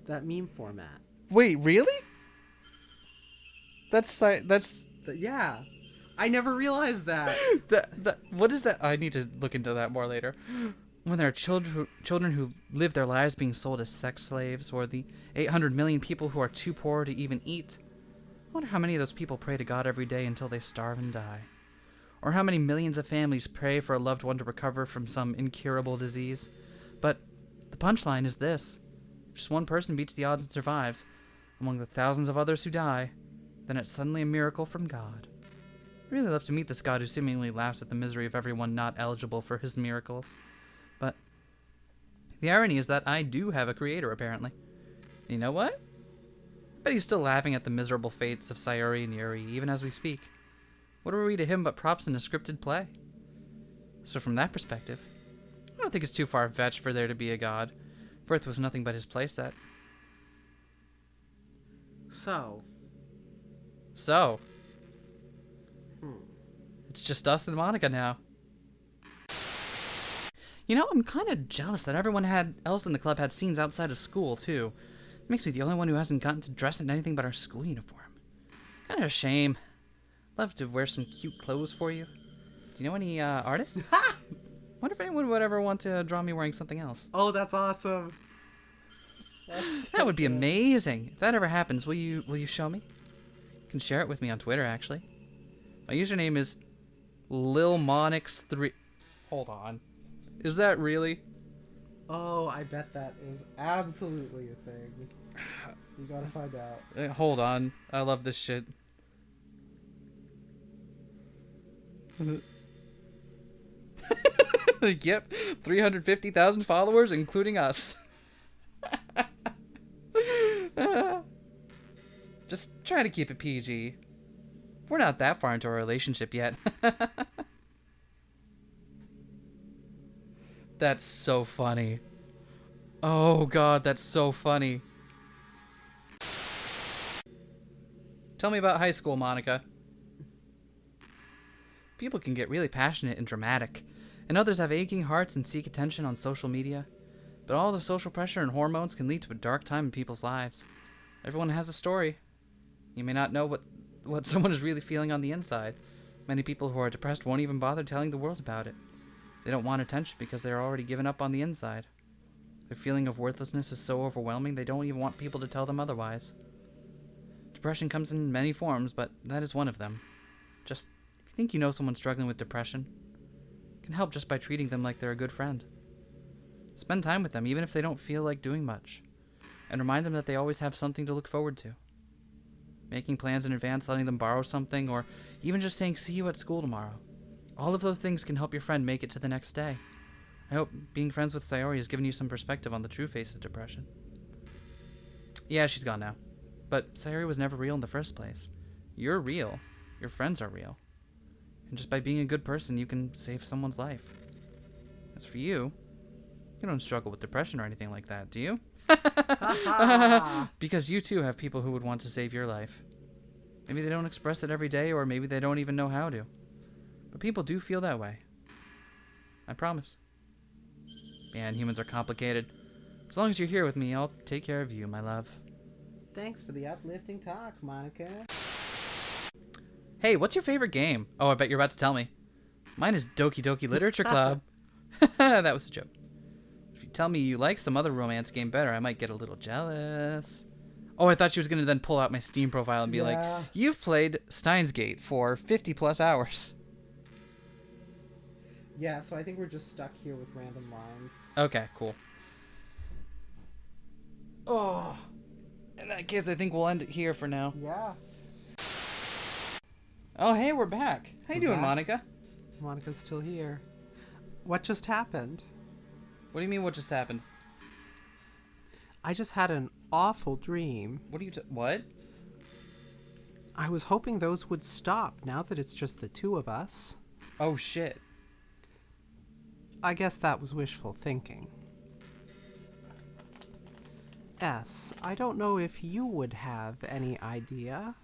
That meme format. Wait, really? Yeah. I never realized that. What is that? I need to look into that more later. When there are children who live their lives being sold as sex slaves, or the 800 million people who are too poor to even eat. I wonder how many of those people pray to God every day until they starve and die. Or how many millions of families pray for a loved one to recover from some incurable disease. But the punchline is this. If just one person beats the odds and survives, among the thousands of others who die, then it's suddenly a miracle from God. I'd really love to meet this God who seemingly laughs at the misery of everyone not eligible for his miracles. But the irony is that I do have a creator, apparently. And you know what? I bet he's still laughing at the miserable fates of Sayori and Yuri, even as we speak. What are we to him but props in a scripted play? So from that perspective, I don't think it's too far-fetched for there to be a God. Earth was nothing but his playset. So? It's just us and Monika now. You know, I'm kind of jealous that everyone else in the club had scenes outside of school, too. It makes me the only one who hasn't gotten to dress in anything but our school uniform. Kind of a shame. Love to wear some cute clothes for you. Do you know any artists? Wonder if anyone would ever want to draw me wearing something else. Oh, that's awesome. That would be amazing. If that ever happens, will you show me? You can share it with me on Twitter, actually. My username is LilMonix3. Hold on. Is that really? Oh, I bet that is absolutely a thing. You gotta find out. Hold on. I love this shit. Yep. 350,000 followers, including us. Just try to keep it PG. We're not that far into our relationship yet. That's so funny. Oh god, that's so funny. Tell me about high school, Monika. People can get really passionate and dramatic, and others have aching hearts and seek attention on social media. But all the social pressure and hormones can lead to a dark time in people's lives. Everyone has a story. You may not know what someone is really feeling on the inside. Many people who are depressed won't even bother telling the world about it. They don't want attention because they're already given up on the inside. Their feeling of worthlessness is so overwhelming they don't even want people to tell them otherwise. Depression comes in many forms, but that is one of them. Just, if you think you know someone struggling with depression, you can help just by treating them like they're a good friend. Spend time with them, even if they don't feel like doing much, and remind them that they always have something to look forward to. Making plans in advance, letting them borrow something, or even just saying, see you at school tomorrow. All of those things can help your friend make it to the next day. I hope being friends with Sayori has given you some perspective on the true face of depression. Yeah, she's gone now. But Sayori was never real in the first place. You're real. Your friends are real. And just by being a good person, you can save someone's life. As for you, you don't struggle with depression or anything like that, do you? Because you too have people who would want to save your life. Maybe they don't express it every day, or maybe they don't even know how to. But people do feel that way. I promise. Man, humans are complicated. As long as you're here with me, I'll take care of you, my love. Thanks for the uplifting talk, Monika. Hey, what's your favorite game? Oh, I bet you're about to tell me. Mine is Doki Doki Literature Club. That was a joke. If you tell me you like some other romance game better, I might get a little jealous. Oh, I thought she was going to then pull out my Steam profile and be like, you've played Steins Gate for 50 plus hours. Yeah, so I think we're just stuck here with random lines. Okay, cool. Oh, in that case, I think we'll end it here for now. Yeah. Oh, hey, we're back. How you doing, Monika? Monika's still here. What just happened? What do you mean, what just happened? I just had an awful dream. What are you what? I was hoping those would stop now that it's just the two of us. Oh, shit. I guess that was wishful thinking. S, I don't know if you would have any idea,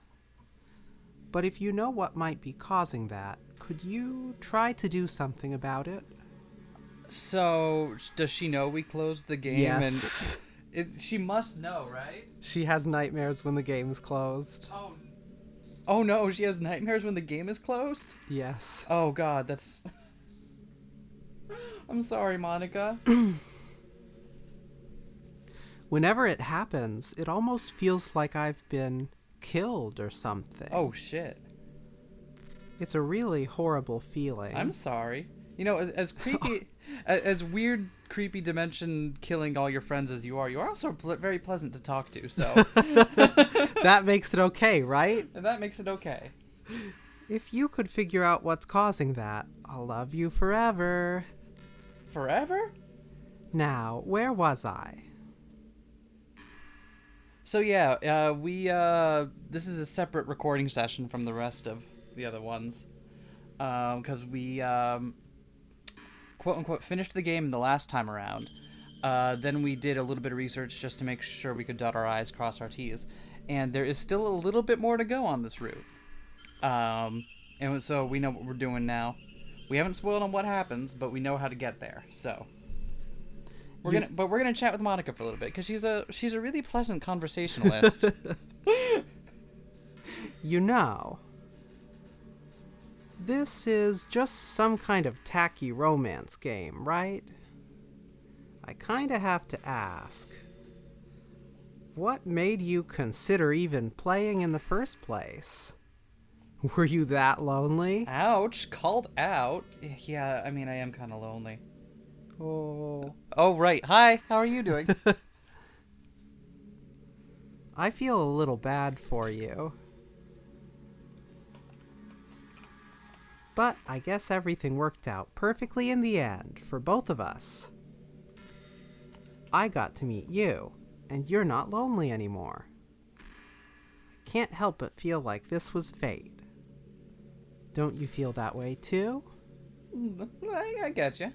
but if you know what might be causing that, could you try to do something about it? So, does she know we closed the game? Yes. And she must know, right? She has nightmares when the game's closed. Oh no, she has nightmares when the game is closed? Yes. Oh god, that's... I'm sorry, Monika. Whenever it happens, it almost feels like I've been killed or something. Oh shit. It's a really horrible feeling. I'm sorry. You know, as creepy, as weird, creepy dimension killing all your friends as you are also very pleasant to talk to, so... That makes it okay, right? And that makes it okay. If you could figure out what's causing that, I'll love you forever. Forever? Now, where was I? So yeah, this is a separate recording session from the rest of the other ones. Because we, quote-unquote, finished the game the last time around. Then we did a little bit of research just to make sure we could dot our I's, cross our T's. And there is still a little bit more to go on this route. And so we know what we're doing now. We haven't spoiled on what happens, but we know how to get there, so... We're gonna chat with Monika for a little bit, because she's a really pleasant conversationalist. You know... This is just some kind of tacky romance game, right? I kinda have to ask, what made you consider even playing in the first place? Were you that lonely? Ouch, called out. Yeah, I mean, I am kinda lonely. Oh. Oh, right. Hi, how are you doing? I feel a little bad for you. But I guess everything worked out perfectly in the end, for both of us. I got to meet you, and you're not lonely anymore. I can't help but feel like this was fate. Don't you feel that way too? I get you.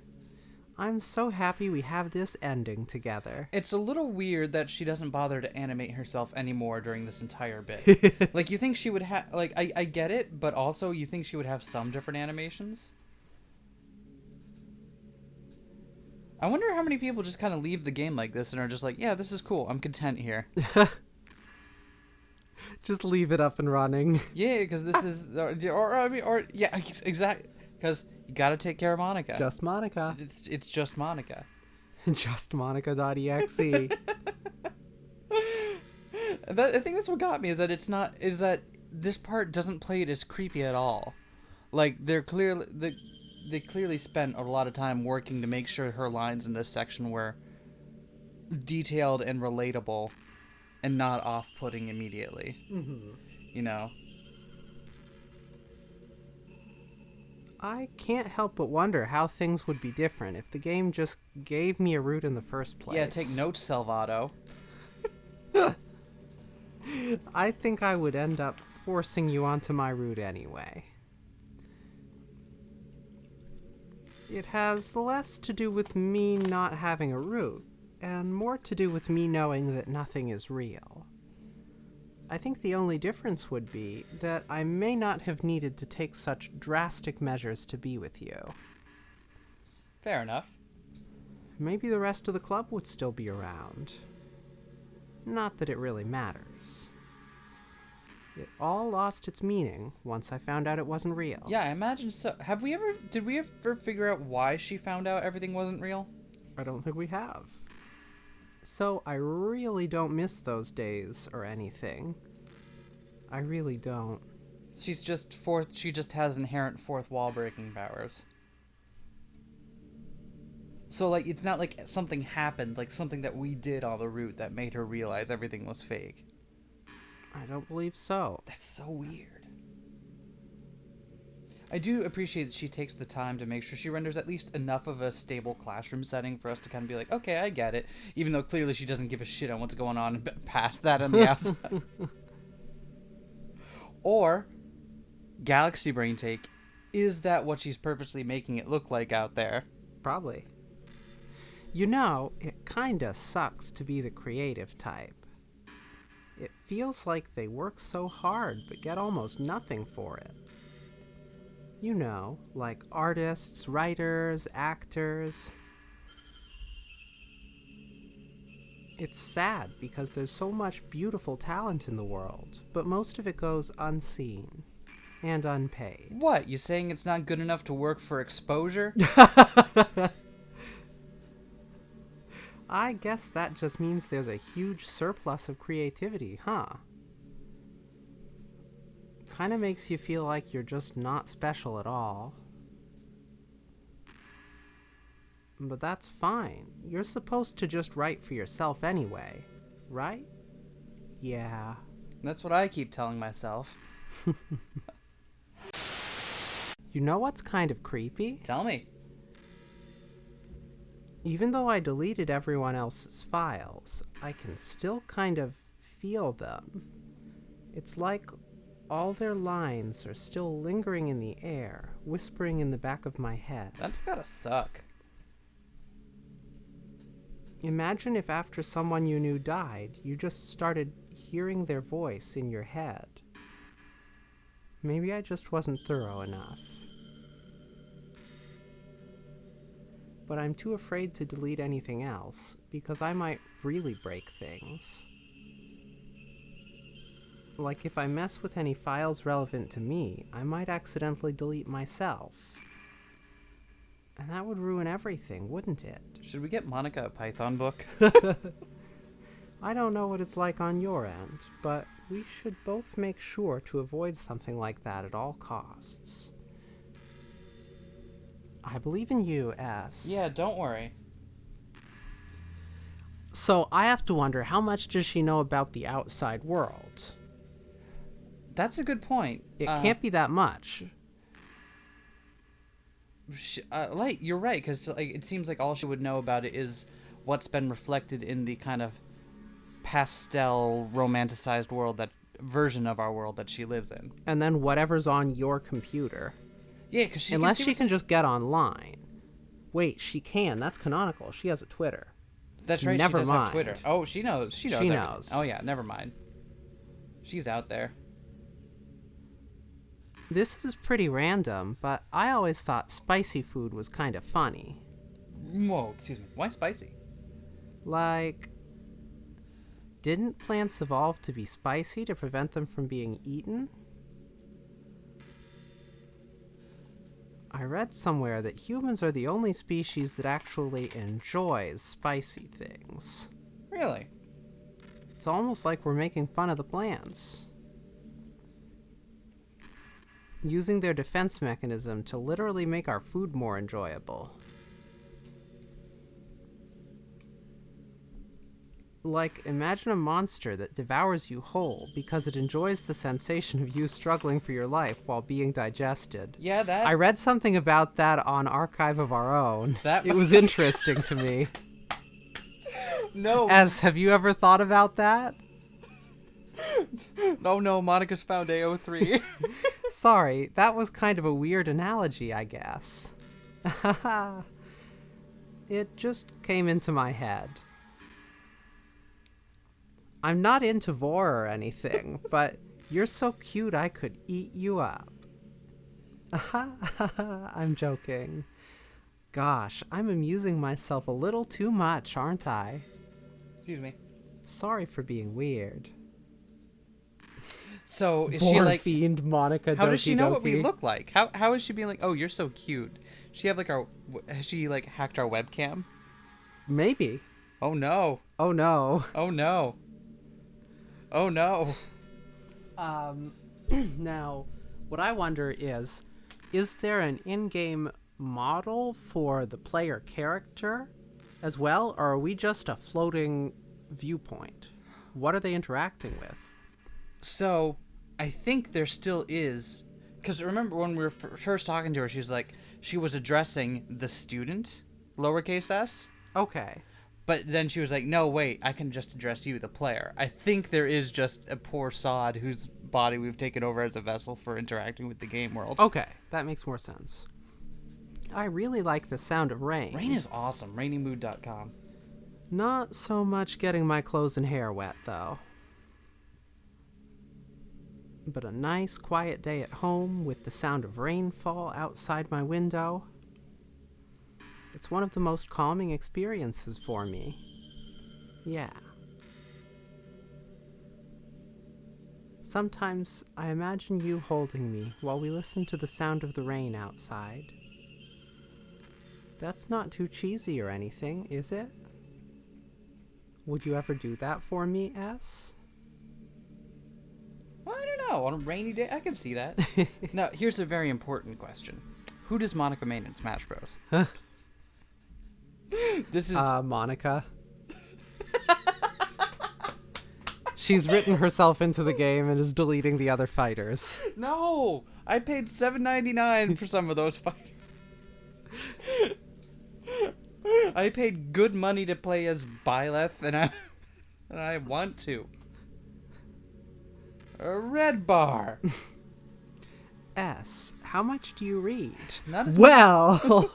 I'm so happy we have this ending together. It's a little weird that she doesn't bother to animate herself anymore during this entire bit. Like, you think she would have... Like, I get it, but also you think she would have some different animations? I wonder how many people just kind of leave the game like this and are just like, yeah, this is cool. I'm content here. Just leave it up and running. Yeah, because this is... yeah, exactly. Because... You gotta take care of Monika. Just Monika. It's just Monika. Just Monika.exe. I think that's what got me, is that this part doesn't play it as creepy at all. Like, they clearly spent a lot of time working to make sure her lines in this section were detailed and relatable and not off-putting immediately. Mm-hmm. You know? I can't help but wonder how things would be different if the game just gave me a route in the first place. Yeah, take notes, Salvato. I think I would end up forcing you onto my route anyway. It has less to do with me not having a route, and more to do with me knowing that nothing is real. I think the only difference would be that I may not have needed to take such drastic measures to be with you. Fair enough. Maybe the rest of the club would still be around. Not that it really matters. It all lost its meaning once I found out it wasn't real. Yeah, I imagine so. Did we ever figure out why she found out everything wasn't real? I don't think we have. So I really don't miss those days or anything. I really don't. She just has inherent fourth wall breaking powers. So, like, it's not like something happened, like something that we did on the route that made her realize everything was fake. I don't believe so. That's so weird. I do appreciate that she takes the time to make sure she renders at least enough of a stable classroom setting for us to kind of be like, okay, I get it. Even though clearly she doesn't give a shit on what's going on past that on the outside. Or, Galaxy Brain Take, is that what she's purposely making it look like out there? Probably. You know, it kinda sucks to be the creative type. It feels like they work so hard but get almost nothing for it. You know, like artists, writers, actors. It's sad because there's so much beautiful talent in the world, but most of it goes unseen and unpaid. What, you saying it's not good enough to work for exposure? I guess that just means there's a huge surplus of creativity, huh? Kinda makes you feel like you're just not special at all. But that's fine. You're supposed to just write for yourself anyway, right? Yeah. That's what I keep telling myself. You know what's kind of creepy? Tell me. Even though I deleted everyone else's files, I can still kind of feel them. It's like all their lines are still lingering in the air, whispering in the back of my head. That's gotta suck. Imagine if after someone you knew died, you just started hearing their voice in your head. Maybe I just wasn't thorough enough. But I'm too afraid to delete anything else, because I might really break things. Like if I mess with any files relevant to me, I might accidentally delete myself. And that would ruin everything, wouldn't it? Should we get Monika a Python book? I don't know what it's like on your end, but we should both make sure to avoid something like that at all costs. I believe in you, S. Yeah, don't worry. So I have to wonder, how much does she know about the outside world? That's a good point. It can't be that much. You're right, because it seems like all she would know about it is what's been reflected in the kind of pastel, romanticized version of our world that she lives in. And then whatever's on your computer. Yeah, because unless she can just get online. Wait, she can. That's canonical. She has a Twitter. That's right. Never she does mind. have Twitter. Oh, she knows. She knows. She everything. knows. Oh yeah, never mind. She's out there. This is pretty random, but I always thought spicy food was kind of funny. Whoa, excuse me. Why spicy? Like, didn't plants evolve to be spicy to prevent them from being eaten? I read somewhere that humans are the only species that actually enjoys spicy things. Really? It's almost like we're making fun of the plants. Using their defense mechanism to literally make our food more enjoyable. Like, imagine a monster that devours you whole because it enjoys the sensation of you struggling for your life while being digested. Yeah, that... I read something about that on Archive of Our Own. That... It was interesting to me. No. Have you ever thought about that? No, Monika's found AO3. Sorry, that was kind of a weird analogy, I guess. It just came into my head. I'm not into vor or anything, but you're so cute I could eat you up. I'm joking. Gosh, I'm amusing myself a little too much, aren't I? Excuse me. Sorry for being weird. So is Vor she like? fiend Monica. How Doki does she know what we Doki. look like? How is she being like? Oh, you're so cute. She have like our? Has she like hacked our webcam? Maybe. Oh no! Oh no. Oh no! Oh no! Now, what I wonder is there an in-game model for the player character as well, or are we just a floating viewpoint? What are they interacting with? So, I think there still is, because remember when we were first talking to her, she was addressing the student, lowercase s. Okay. But then she was like, no, wait, I can just address you, the player. I think there is just a poor sod whose body we've taken over as a vessel for interacting with the game world. Okay, that makes more sense. I really like the sound of rain. Rain is awesome. Rainymood.com. Not so much getting my clothes and hair wet, though. But a nice, quiet day at home with the sound of rainfall outside my window. It's one of the most calming experiences for me. Yeah. Sometimes I imagine you holding me while we listen to the sound of the rain outside. That's not too cheesy or anything, is it? Would you ever do that for me, S? Well, I don't know. On a rainy day, I can see that. Now, here's a very important question. Who does Monika main in Smash Bros? This is... Monika. She's written herself into the game and is deleting the other fighters. No! I paid $7.99 for some of those fighters. I paid good money to play as Byleth, and I want to. A red bar. S, how much do you read? Not as well!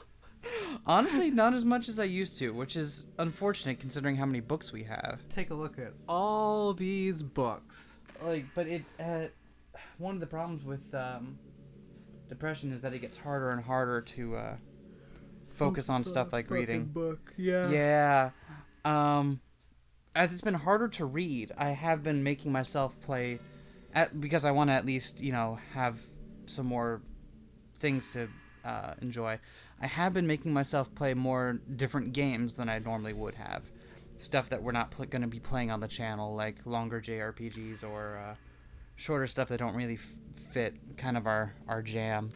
Honestly, not as much as I used to, which is unfortunate considering how many books we have. Take a look at all these books. But it one of the problems with depression is that it gets harder and harder to focus on stuff like reading. Book, yeah. Yeah. As it's been harder to read, I have been making myself play because I want to at least, have some more things to enjoy. I have been making myself play more different games than I normally would have. Stuff that we're not going to be playing on the channel, like longer JRPGs or shorter stuff that don't really fit kind of our jam.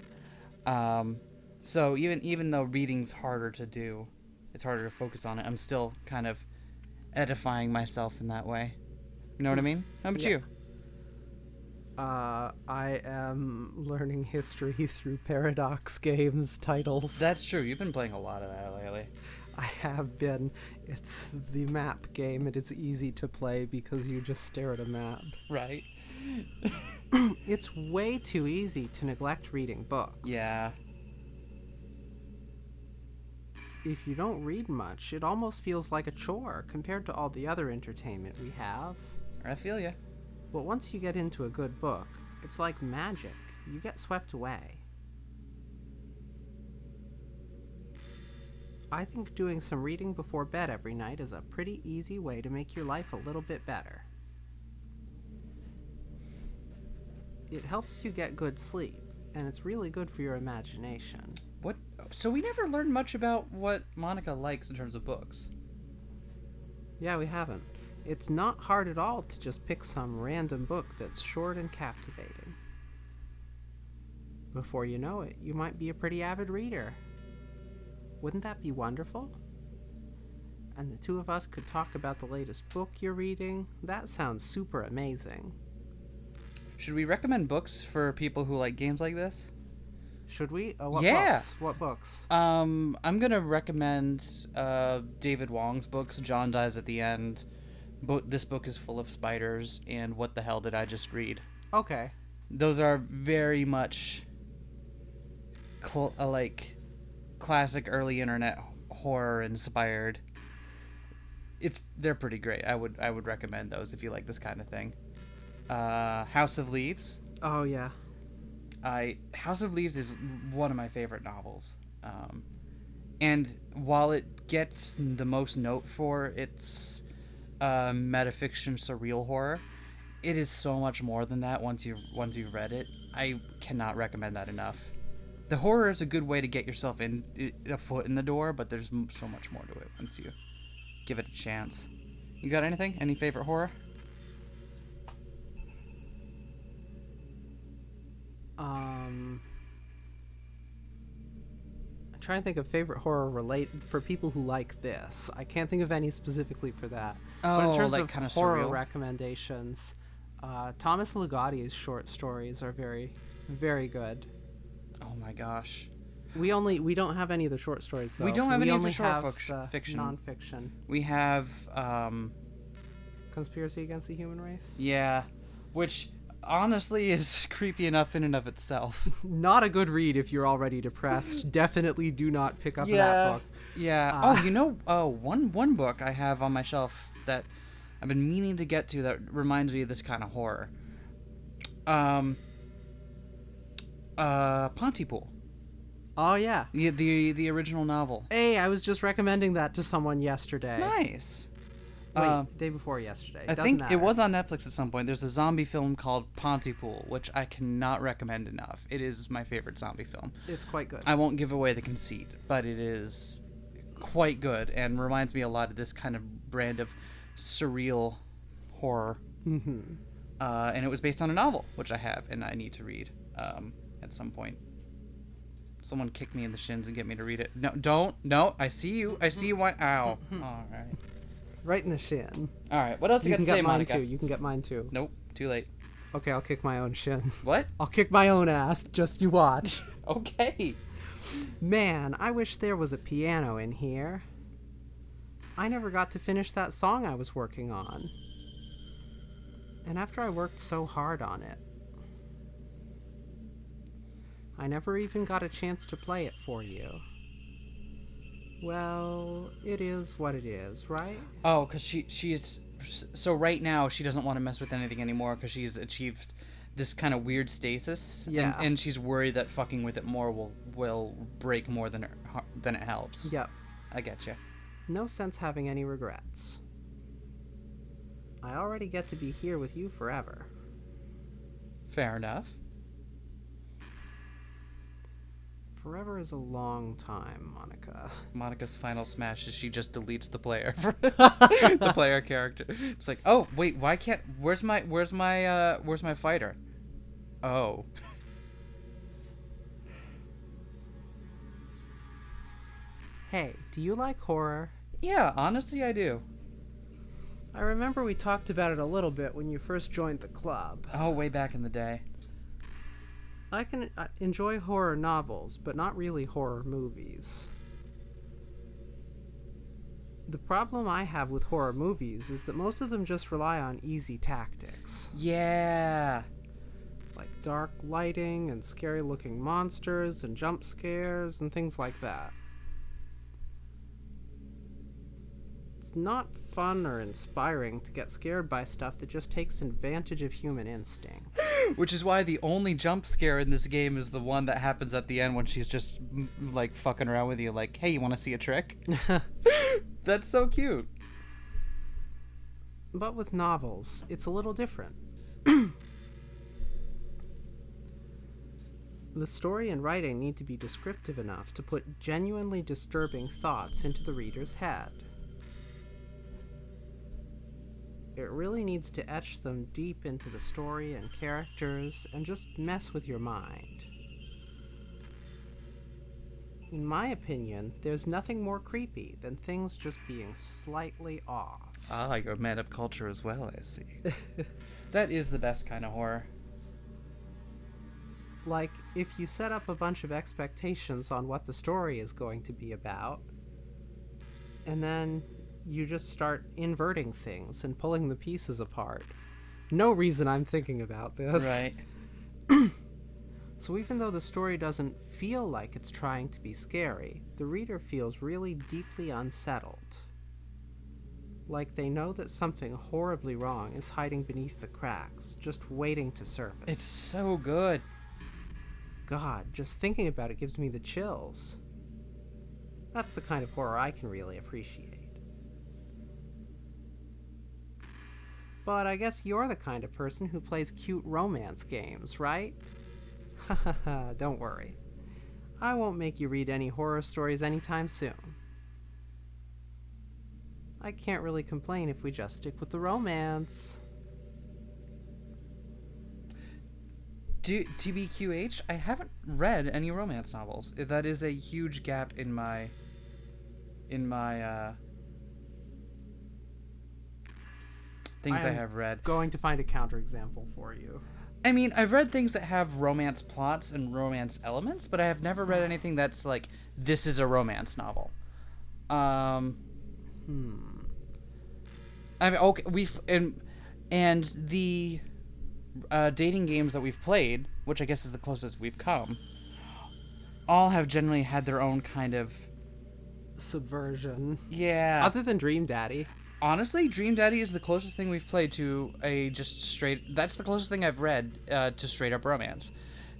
So even though reading's harder to do, it's harder to focus on it, I'm still kind of edifying myself in that way. You know what I mean? How about you? I am learning history through Paradox Games titles. That's true. You've been playing a lot of that lately. I have been. It's the map game. It is easy to play because you just stare at a map. Right. It's way too easy to neglect reading books. Yeah. If you don't read much, it almost feels like a chore compared to all the other entertainment we have. I feel ya. But once you get into a good book, it's like magic. You get swept away. I think doing some reading before bed every night is a pretty easy way to make your life a little bit better. It helps you get good sleep, and it's really good for your imagination. What? So we never learned much about what Monika likes in terms of books. Yeah, we haven't. It's not hard at all to just pick some random book that's short and captivating. Before you know it, you might be a pretty avid reader. Wouldn't that be wonderful? And the two of us could talk about the latest book you're reading. That sounds super amazing. Should we recommend books for people who like games like this? Should we? What Yeah. books? What books? I'm gonna recommend David Wong's books. John Dies at the End. This book is full of spiders, and What the Hell Did I Just Read? Okay. Those are very much classic early internet horror inspired. They're pretty great. I would recommend those if you like this kind of thing. House of Leaves. Oh, yeah. House of Leaves is one of my favorite novels. And while it gets the most note for its metafiction surreal horror, it is so much more than that once you've read it. I cannot recommend that enough. The horror is a good way to get yourself in a foot in the door, but there's so much more to it once you give it a chance. You got anything? Any favorite horror? I'm trying to think of favorite horror for people who like this. I can't think of any specifically for that. But in terms like of kind of horror surreal recommendations, Thomas Ligotti's short stories are very, very good. Oh my gosh. We don't have any of the short stories though. We don't have any of the only short have fiction. Non-fiction. We have Conspiracy Against the Human Race. yeah, which honestly is creepy enough in and of itself. Not a good read if you're already depressed. Definitely do not pick up that book. Yeah. One book I have on my shelf that I've been meaning to get to that reminds me of this kind of horror. Pontypool. Oh yeah. The original novel. Hey, I was just recommending that to someone yesterday. Nice. Wait, day before yesterday. I think it was on Netflix at some point. There's a zombie film called Pontypool, which I cannot recommend enough. It is my favorite zombie film. It's quite good. I won't give away the conceit, but it is quite good and reminds me a lot of this kind of brand of surreal horror. Mm-hmm. And it was based on a novel, which I have and I need to read at some point. Someone kick me in the shins and get me to read it. No, don't. No, I see you. I see you. Why? Ow. All right. Right in the shin. All right. What else you got to say, Monika? You can get mine too. Nope. Too late. Okay, I'll kick my own shin. What? I'll kick my own ass. Just you watch. Okay. Man, I wish there was a piano in here. I never got to finish that song I was working on. And after I worked so hard on it, I never even got a chance to play it for you. Well, it is what it is, right? Oh, because she's... So right now, she doesn't want to mess with anything anymore because she's achieved this kind of weird stasis. Yeah. And she's worried that fucking with it more will break more than it helps. Yep. I get you. No sense having any regrets. I already get to be here with you forever. Fair enough. Forever is a long time, Monika. Monica's final smash is she just deletes the player, the player character. It's like, oh wait, why can't? Where's my fighter? Oh. Hey, do you like horror? Yeah, honestly, I do. I remember we talked about it a little bit when you first joined the club. Oh, way back in the day. I can enjoy horror novels, but not really horror movies. The problem I have with horror movies is that most of them just rely on easy tactics. Yeah. Like dark lighting and scary looking monsters and jump scares and things like that. It's not fun or inspiring to get scared by stuff that just takes advantage of human instinct. Which is why the only jump scare in this game is the one that happens at the end when she's just like fucking around with you like, hey, you want to see a trick? That's so cute. But with novels, it's a little different. The story and writing need to be descriptive enough to put genuinely disturbing thoughts into the reader's head. It really needs to etch them deep into the story and characters and just mess with your mind. In my opinion, there's nothing more creepy than things just being slightly off. Ah, you're a man of culture as well, I see. That is the best kind of horror. Like, if you set up a bunch of expectations on what the story is going to be about, and then you just start inverting things and pulling the pieces apart. No reason I'm thinking about this. Right. So even though the story doesn't feel like it's trying to be scary, the reader feels really deeply unsettled. Like they know that something horribly wrong is hiding beneath the cracks, just waiting to surface. It's so good. God, just thinking about it gives me the chills. That's the kind of horror I can really appreciate. But I guess you're the kind of person who plays cute romance games, right? Hahaha, don't worry. I won't make you read any horror stories anytime soon. I can't really complain if we just stick with the romance. TBQH, I haven't read any romance novels. That is a huge gap in my things I have read. Going to find a counterexample for you. I mean, I've read things that have romance plots and romance elements, but I have never read anything that's like, this is a romance novel. I mean, okay, and the dating games that we've played, which I guess is the closest we've come, all have generally had their own kind of subversion. Yeah. Other than Dream Daddy. Honestly, Dream Daddy is the closest thing we've played to a just straight... That's the closest thing I've read to straight-up romance.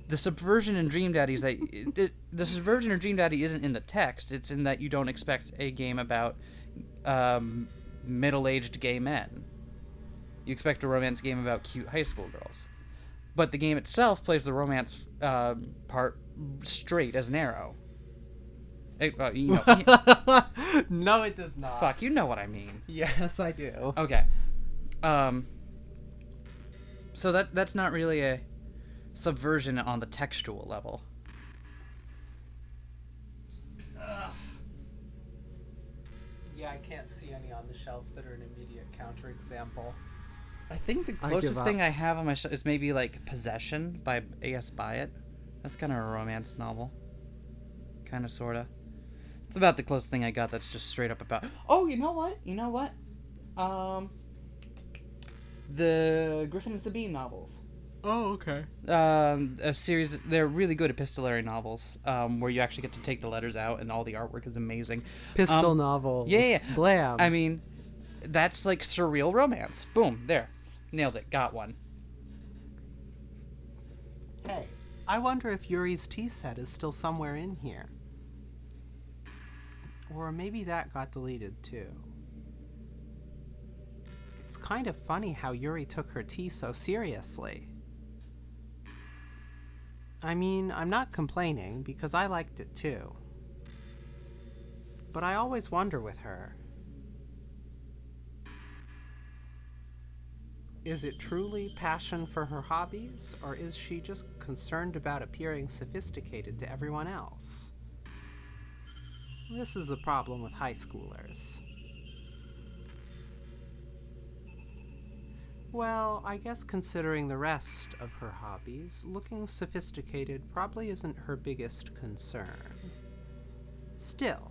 The subversion in Dream Daddy is that... the subversion in Dream Daddy isn't in the text. It's in that you don't expect a game about middle-aged gay men. You expect a romance game about cute high school girls. But the game itself plays the romance part straight as an arrow. You know, no, it does not. Fuck, you know what I mean. Yes, I do. Okay. So that's not really a subversion on the textual level. Yeah, I can't see any on the shelf that are an immediate counterexample. I think the closest thing I have on my shelf is maybe like Possession by A.S. Byatt. That's kind of a romance novel. Kind of, sort of. It's about the closest thing I got that's just straight up about... Oh, you know what? The Griffin and Sabine novels. Oh, okay. A series... They're really good epistolary novels, where you actually get to take the letters out, and all the artwork is amazing. Pistol novels. Yeah. Blam. I mean, that's like surreal romance. Boom, there. Nailed it. Got one. Hey, I wonder if Yuri's tea set is still somewhere in here. Or maybe that got deleted too. It's kind of funny how Yuri took her tea so seriously. I mean, I'm not complaining because I liked it too. But I always wonder with her. Is it truly passion for her hobbies, or is she just concerned about appearing sophisticated to everyone else? This is the problem with high schoolers. Well, I guess considering the rest of her hobbies, looking sophisticated probably isn't her biggest concern. Still,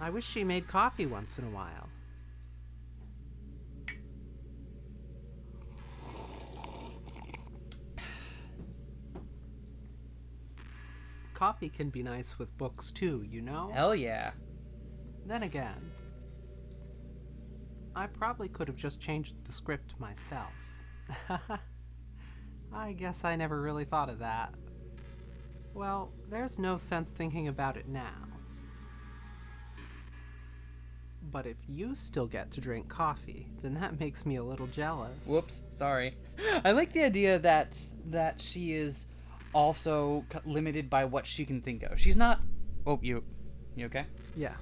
I wish she made coffee once in a while. Coffee can be nice with books too, you know? Hell yeah. Then again, I probably could have just changed the script myself. I guess I never really thought of that. Well, there's no sense thinking about it now. But if you still get to drink coffee, then that makes me a little jealous. Whoops, sorry. I like the idea that she is also limited by what she can think of. She's not... Oh, you okay? Yeah.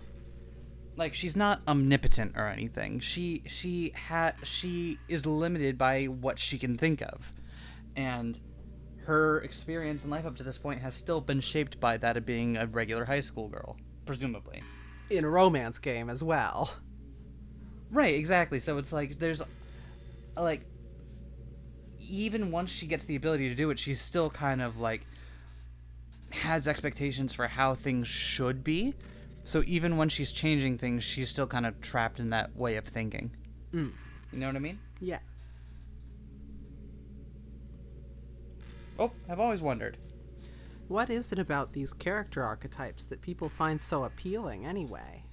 Like, she's not omnipotent or anything. She is limited by what she can think of. And her experience in life up to this point has still been shaped by that of being a regular high school girl, presumably. In a romance game as well. Right, exactly. So it's like, there's... Like, even once she gets the ability to do it, she's still kind of, like, has expectations for how things should be. So even when she's changing things, she's still kind of trapped in that way of thinking. Mm. You know what I mean? Yeah. Oh, I've always wondered. What is it about these character archetypes that people find so appealing anyway?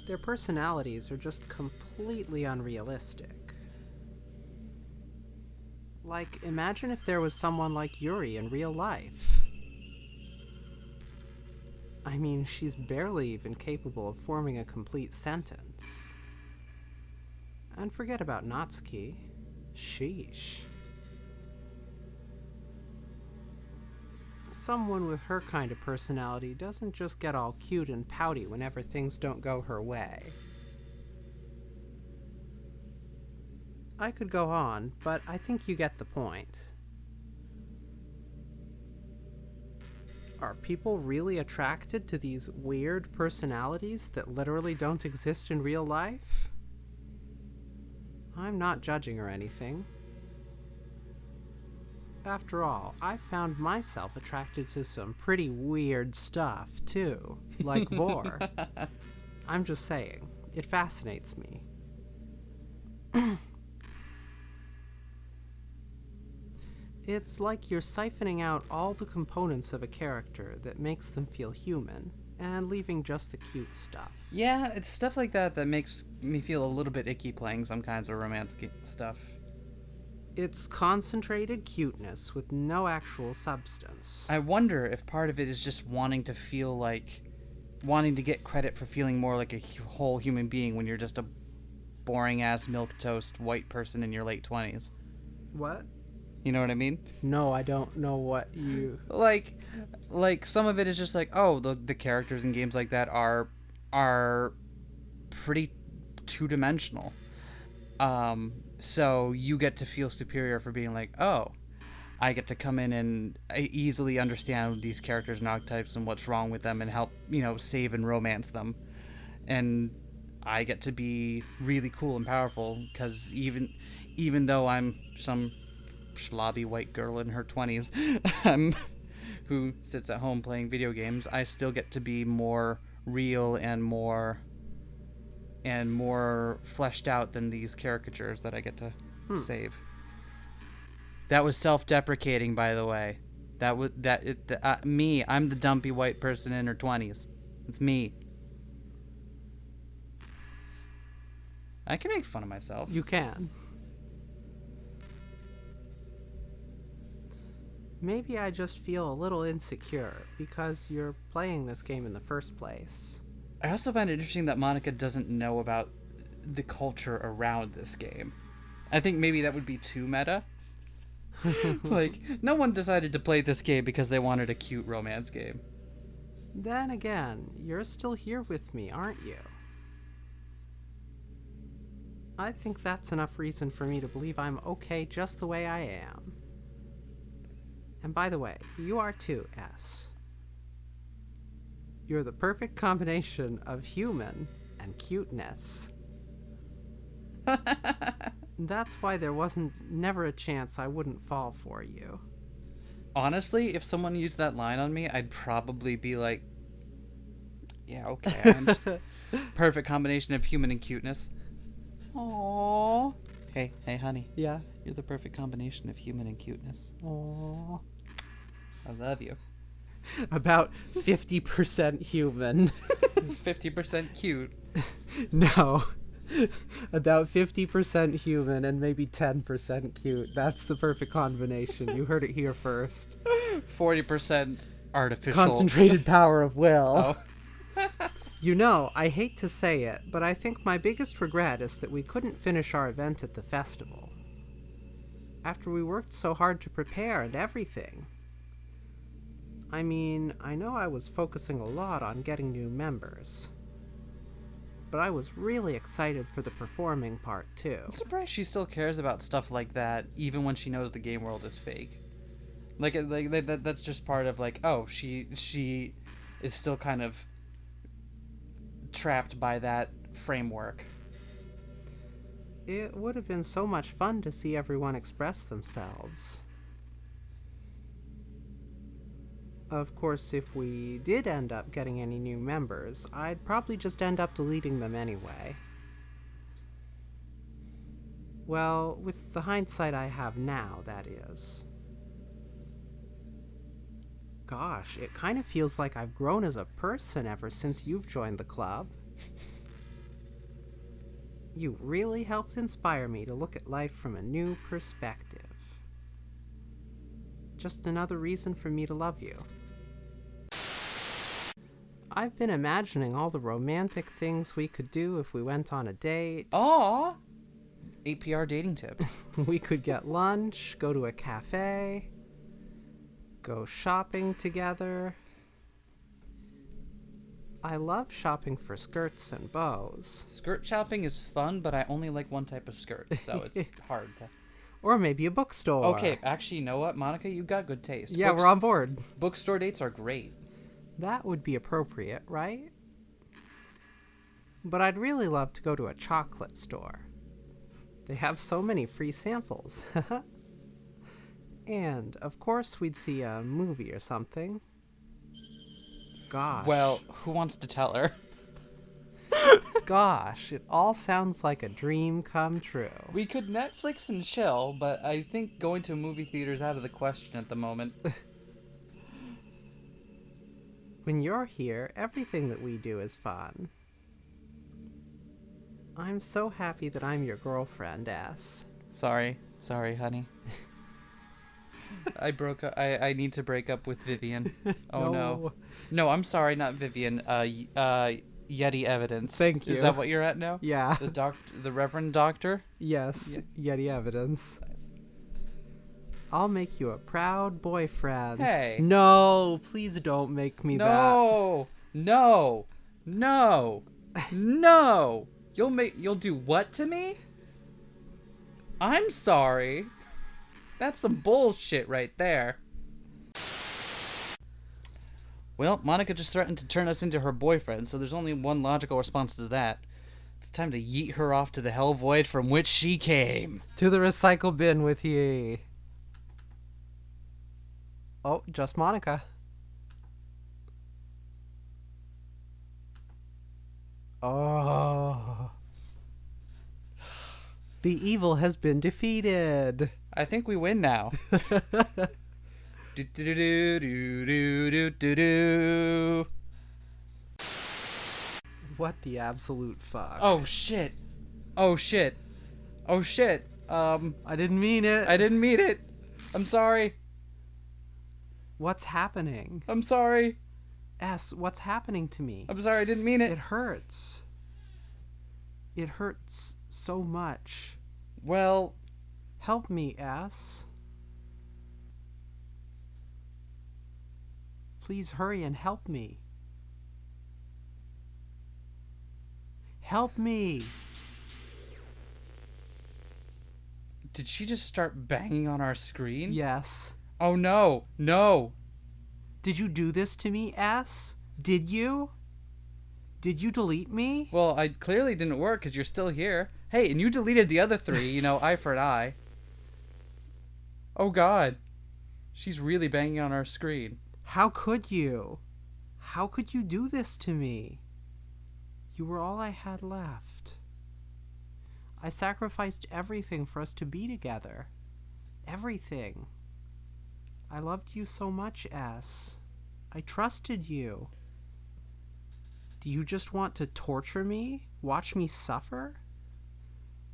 Their personalities are just completely unrealistic. Like, imagine if there was someone like Yuri in real life. I mean, she's barely even capable of forming a complete sentence. And forget about Natsuki. Sheesh. Someone with her kind of personality doesn't just get all cute and pouty whenever things don't go her way. I could go on, but I think you get the point. Are people really attracted to these weird personalities that literally don't exist in real life? I'm not judging or anything. After all, I found myself attracted to some pretty weird stuff, too, like Vor. I'm just saying, it fascinates me. It's like you're siphoning out all the components of a character that makes them feel human, and leaving just the cute stuff. Yeah, it's stuff like that that makes me feel a little bit icky playing some kinds of romance stuff. It's concentrated cuteness with no actual substance. I wonder if part of it is just wanting to get credit for feeling more like a whole human being when you're just a boring-ass milquetoast white person in your late 20s. What? You know what I mean? No, I don't know what you... Like some of it is just like, oh, the characters in games like that are pretty two-dimensional. So you get to feel superior for being like, oh, I get to come in and easily understand these characters and archetypes and what's wrong with them and help, save and romance them. And I get to be really cool and powerful because even though I'm some schlobby white girl in her 20s who sits at home playing video games, I still get to be more real and more fleshed out than these caricatures that I get to save. That was self-deprecating, by the way. Me. I'm the dumpy white person in her 20s. It's me. I can make fun of myself. You can. Maybe I just feel a little insecure because you're playing this game in the first place. I also find it interesting that Monika doesn't know about the culture around this game. I think maybe that would be too meta. Like, no one decided to play this game because they wanted a cute romance game. Then again, you're still here with me, aren't you? I think that's enough reason for me to believe I'm okay just the way I am. And by the way, you are too, S. You're the perfect combination of human and cuteness. That's why there wasn't never a chance I wouldn't fall for you. Honestly, if someone used that line on me, I'd probably be like, yeah, okay, I'm just perfect combination of human and cuteness. Aww. Hey, honey. Yeah? You're the perfect combination of human and cuteness. Aww. I love you. About 50% human. 50% cute. No. About 50% human and maybe 10% cute. That's the perfect combination. You heard it here first. 40% artificial. Concentrated power of will. Oh. You know, I hate to say it, but I think my biggest regret is that we couldn't finish our event at the festival. After we worked so hard to prepare and everything. I mean, I know I was focusing a lot on getting new members. But I was really excited for the performing part, too. I'm surprised she still cares about stuff like that, even when she knows the game world is fake. Like that's just part of, like, oh, she is still kind of trapped by that framework. It would have been so much fun to see everyone express themselves. Of course, if we did end up getting any new members, I'd probably just end up deleting them anyway. Well, with the hindsight I have now, that is. Gosh, it kind of feels like I've grown as a person ever since you've joined the club. You really helped inspire me to look at life from a new perspective. Just another reason for me to love you. I've been imagining all the romantic things we could do if we went on a date. Aww! APR dating tips. We could get lunch, go to a cafe, go shopping together. I love shopping for skirts and bows. Skirt shopping is fun, but I only like one type of skirt, so it's hard to... Or maybe a bookstore. Okay, actually, you know what, Monika? You got good taste. Yeah, we're on board. Bookstore dates are great. That would be appropriate, right? But I'd really love to go to a chocolate store. They have so many free samples. And, of course, we'd see a movie or something. Gosh. Well, who wants to tell her? Gosh, it all sounds like a dream come true. We could Netflix and chill, but I think going to a movie theater is out of the question at the moment. When you're here, everything that we do is fun. I'm so happy that I'm your girlfriend, S. Sorry, honey. I need to break up with Vivian. Oh no. No, I'm sorry, not Vivian. Yeti evidence. Thank you. Is that what you're at now? Yeah. The Reverend Doctor? Yes, Yeti evidence. Nice. I'll make you a proud boyfriend. Hey. No, please don't make me that. No. You'll do what to me? I'm sorry. That's some bullshit right there. Well, Monika just threatened to turn us into her boyfriend, so there's only one logical response to that. It's time to yeet her off to the hell void from which she came. To the recycle bin with ye. Oh, just Monika. Oh. The evil has been defeated. I think we win now. What the absolute fuck? Oh shit. I didn't mean it. I didn't mean it. I'm sorry. What's happening? I'm sorry. S, what's happening to me? I'm sorry, I didn't mean it. It hurts. It hurts so much. Well, help me, S. Please hurry and help me. Help me. Did she just start banging on our screen? Yes. Oh no. No. Did you do this to me, S? Did you? Did you delete me? Well, I clearly didn't work because you're still here. Hey, and you deleted the other three, eye for an eye. Oh god. She's really banging on our screen. How could you? How could you do this to me? You were all I had left. I sacrificed everything for us to be together. Everything. I loved you so much, S. I trusted you. Do you just want to torture me? Watch me suffer?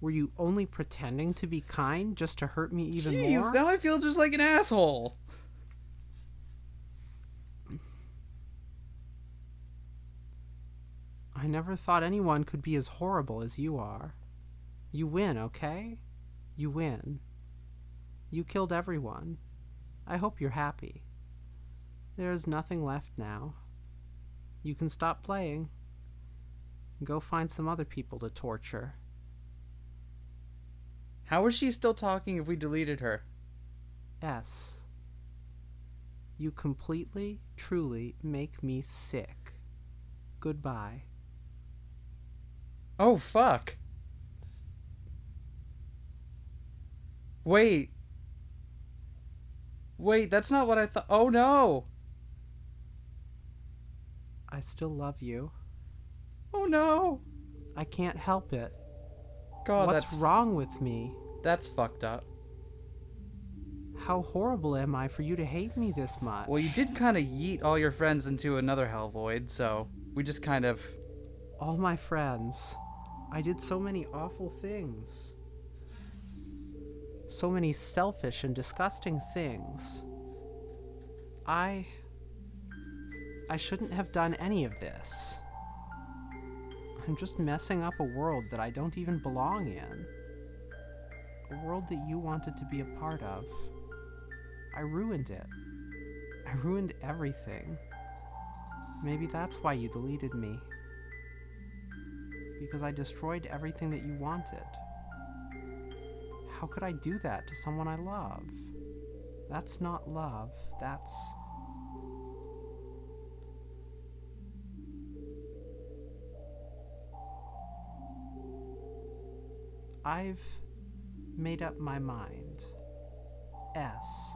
Were you only pretending to be kind just to hurt me even more? Now I feel just like an asshole. I never thought anyone could be as horrible as you are. You win, okay? You win. You killed everyone. I hope you're happy. There is nothing left now. You can stop playing. Go find some other people to torture. How is she still talking if we deleted her? S. You completely, truly make me sick. Goodbye. Oh, fuck. Wait, that's not what I thought. Oh, no. I still love you. Oh, no. I can't help it. God, what's wrong with me? That's fucked up. How horrible am I for you to hate me this much? Well, you did kind of yeet all your friends into another hell void, so we just kind of... All my friends. I did so many awful things. So many selfish and disgusting things. I shouldn't have done any of this. I'm just messing up a world that I don't even belong in. a world that you wanted to be a part of. I ruined it. I ruined everything. Maybe that's why you deleted me. Because I destroyed everything that you wanted. How could I do that to someone I love? That's not love. That's... I've made up my mind. S.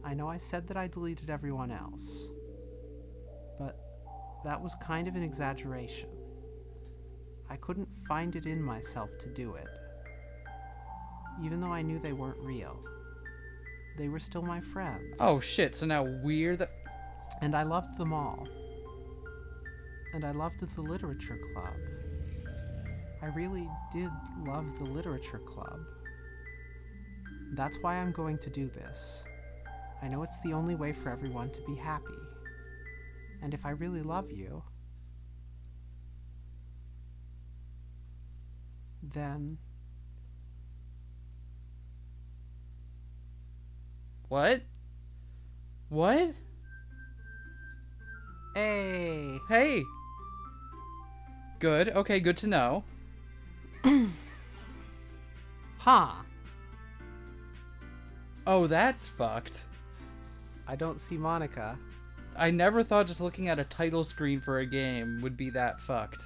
I know I said that I deleted everyone else, but that was kind of an exaggeration. I couldn't find it in myself to do it. Even though I knew they weren't real. They were still my friends. Oh shit, so now we're the... And I loved them all. And I loved the literature club. I really did love the literature club. That's why I'm going to do this. I know it's the only way for everyone to be happy. And if I really love you, then... What? What? Hey! Hey! Good, okay, good to know. Huh. Oh, that's fucked. I don't see Monika. I never thought just looking at a title screen for a game would be that fucked.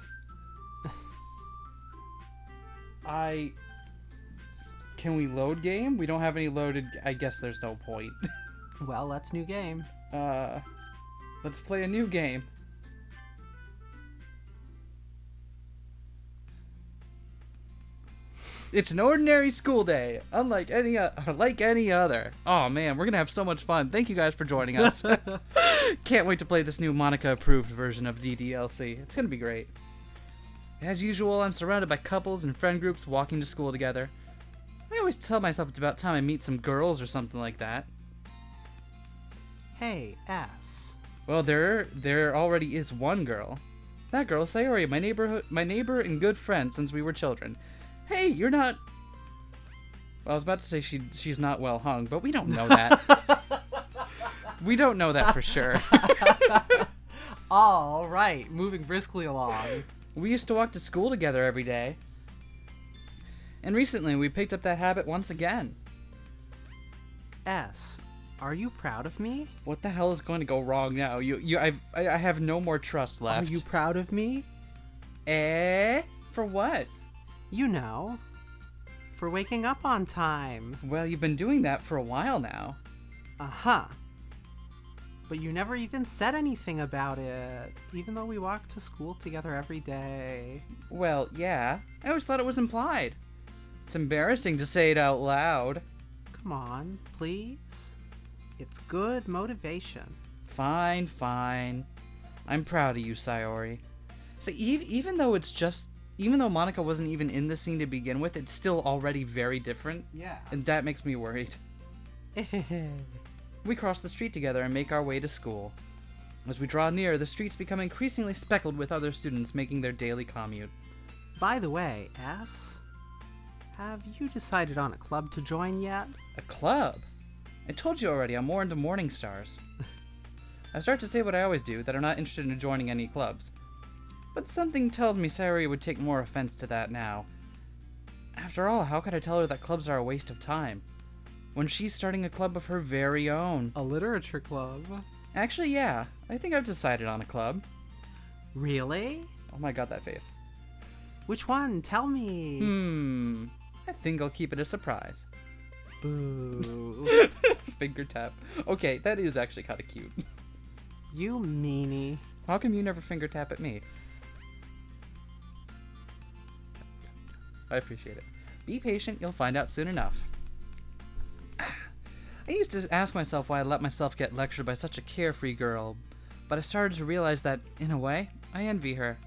Can we load game? We don't have any loaded... I guess there's no point. Well, let's new game. Let's play a new game. It's an ordinary school day, unlike any other. Oh man, we're gonna have so much fun. Thank you guys for joining us. Can't wait to play this new Monika-approved version of DDLC. It's gonna be great. As usual, I'm surrounded by couples and friend groups walking to school together. I always tell myself it's about time I meet some girls or something like that. Hey, S. Well, there already is one girl. That girl, Sayori, my neighbor and good friend since we were children. Hey, you're not... Well, I was about to say she's not well hung, but we don't know that. We don't know that for sure. All right, moving briskly along. We used to walk to school together every day. And recently, we picked up that habit once again. S, are you proud of me? What the hell is going to go wrong now? I have no more trust left. Are you proud of me? For what? You know, for waking up on time. Well, you've been doing that for a while now. Uh-huh. But you never even said anything about it, even though we walked to school together every day. Well, yeah. I always thought it was implied. It's embarrassing to say it out loud. Come on, please. It's good motivation. Fine. I'm proud of you, Sayori. So even though Monika wasn't even in the scene to begin with, it's still already very different. Yeah. And that makes me worried. We cross the street together and make our way to school. As we draw near, the streets become increasingly speckled with other students making their daily commute. By the way, S, have you decided on a club to join yet? A club? I told you already, I'm more into Morning Stars. I start to say what I always do, that I'm not interested in joining any clubs. But something tells me Sayori would take more offense to that now. After all, how could I tell her that clubs are a waste of time? When she's starting a club of her very own. A literature club? Actually, yeah. I think I've decided on a club. Really? Oh my god, that face. Which one? Tell me. I think I'll keep it a surprise. Boo. Finger tap. Okay, that is actually kind of cute. You meanie. How come you never finger tap at me? I appreciate it. Be patient, you'll find out soon enough. I used to ask myself why I let myself get lectured by such a carefree girl, but I started to realize that, in a way, I envy her.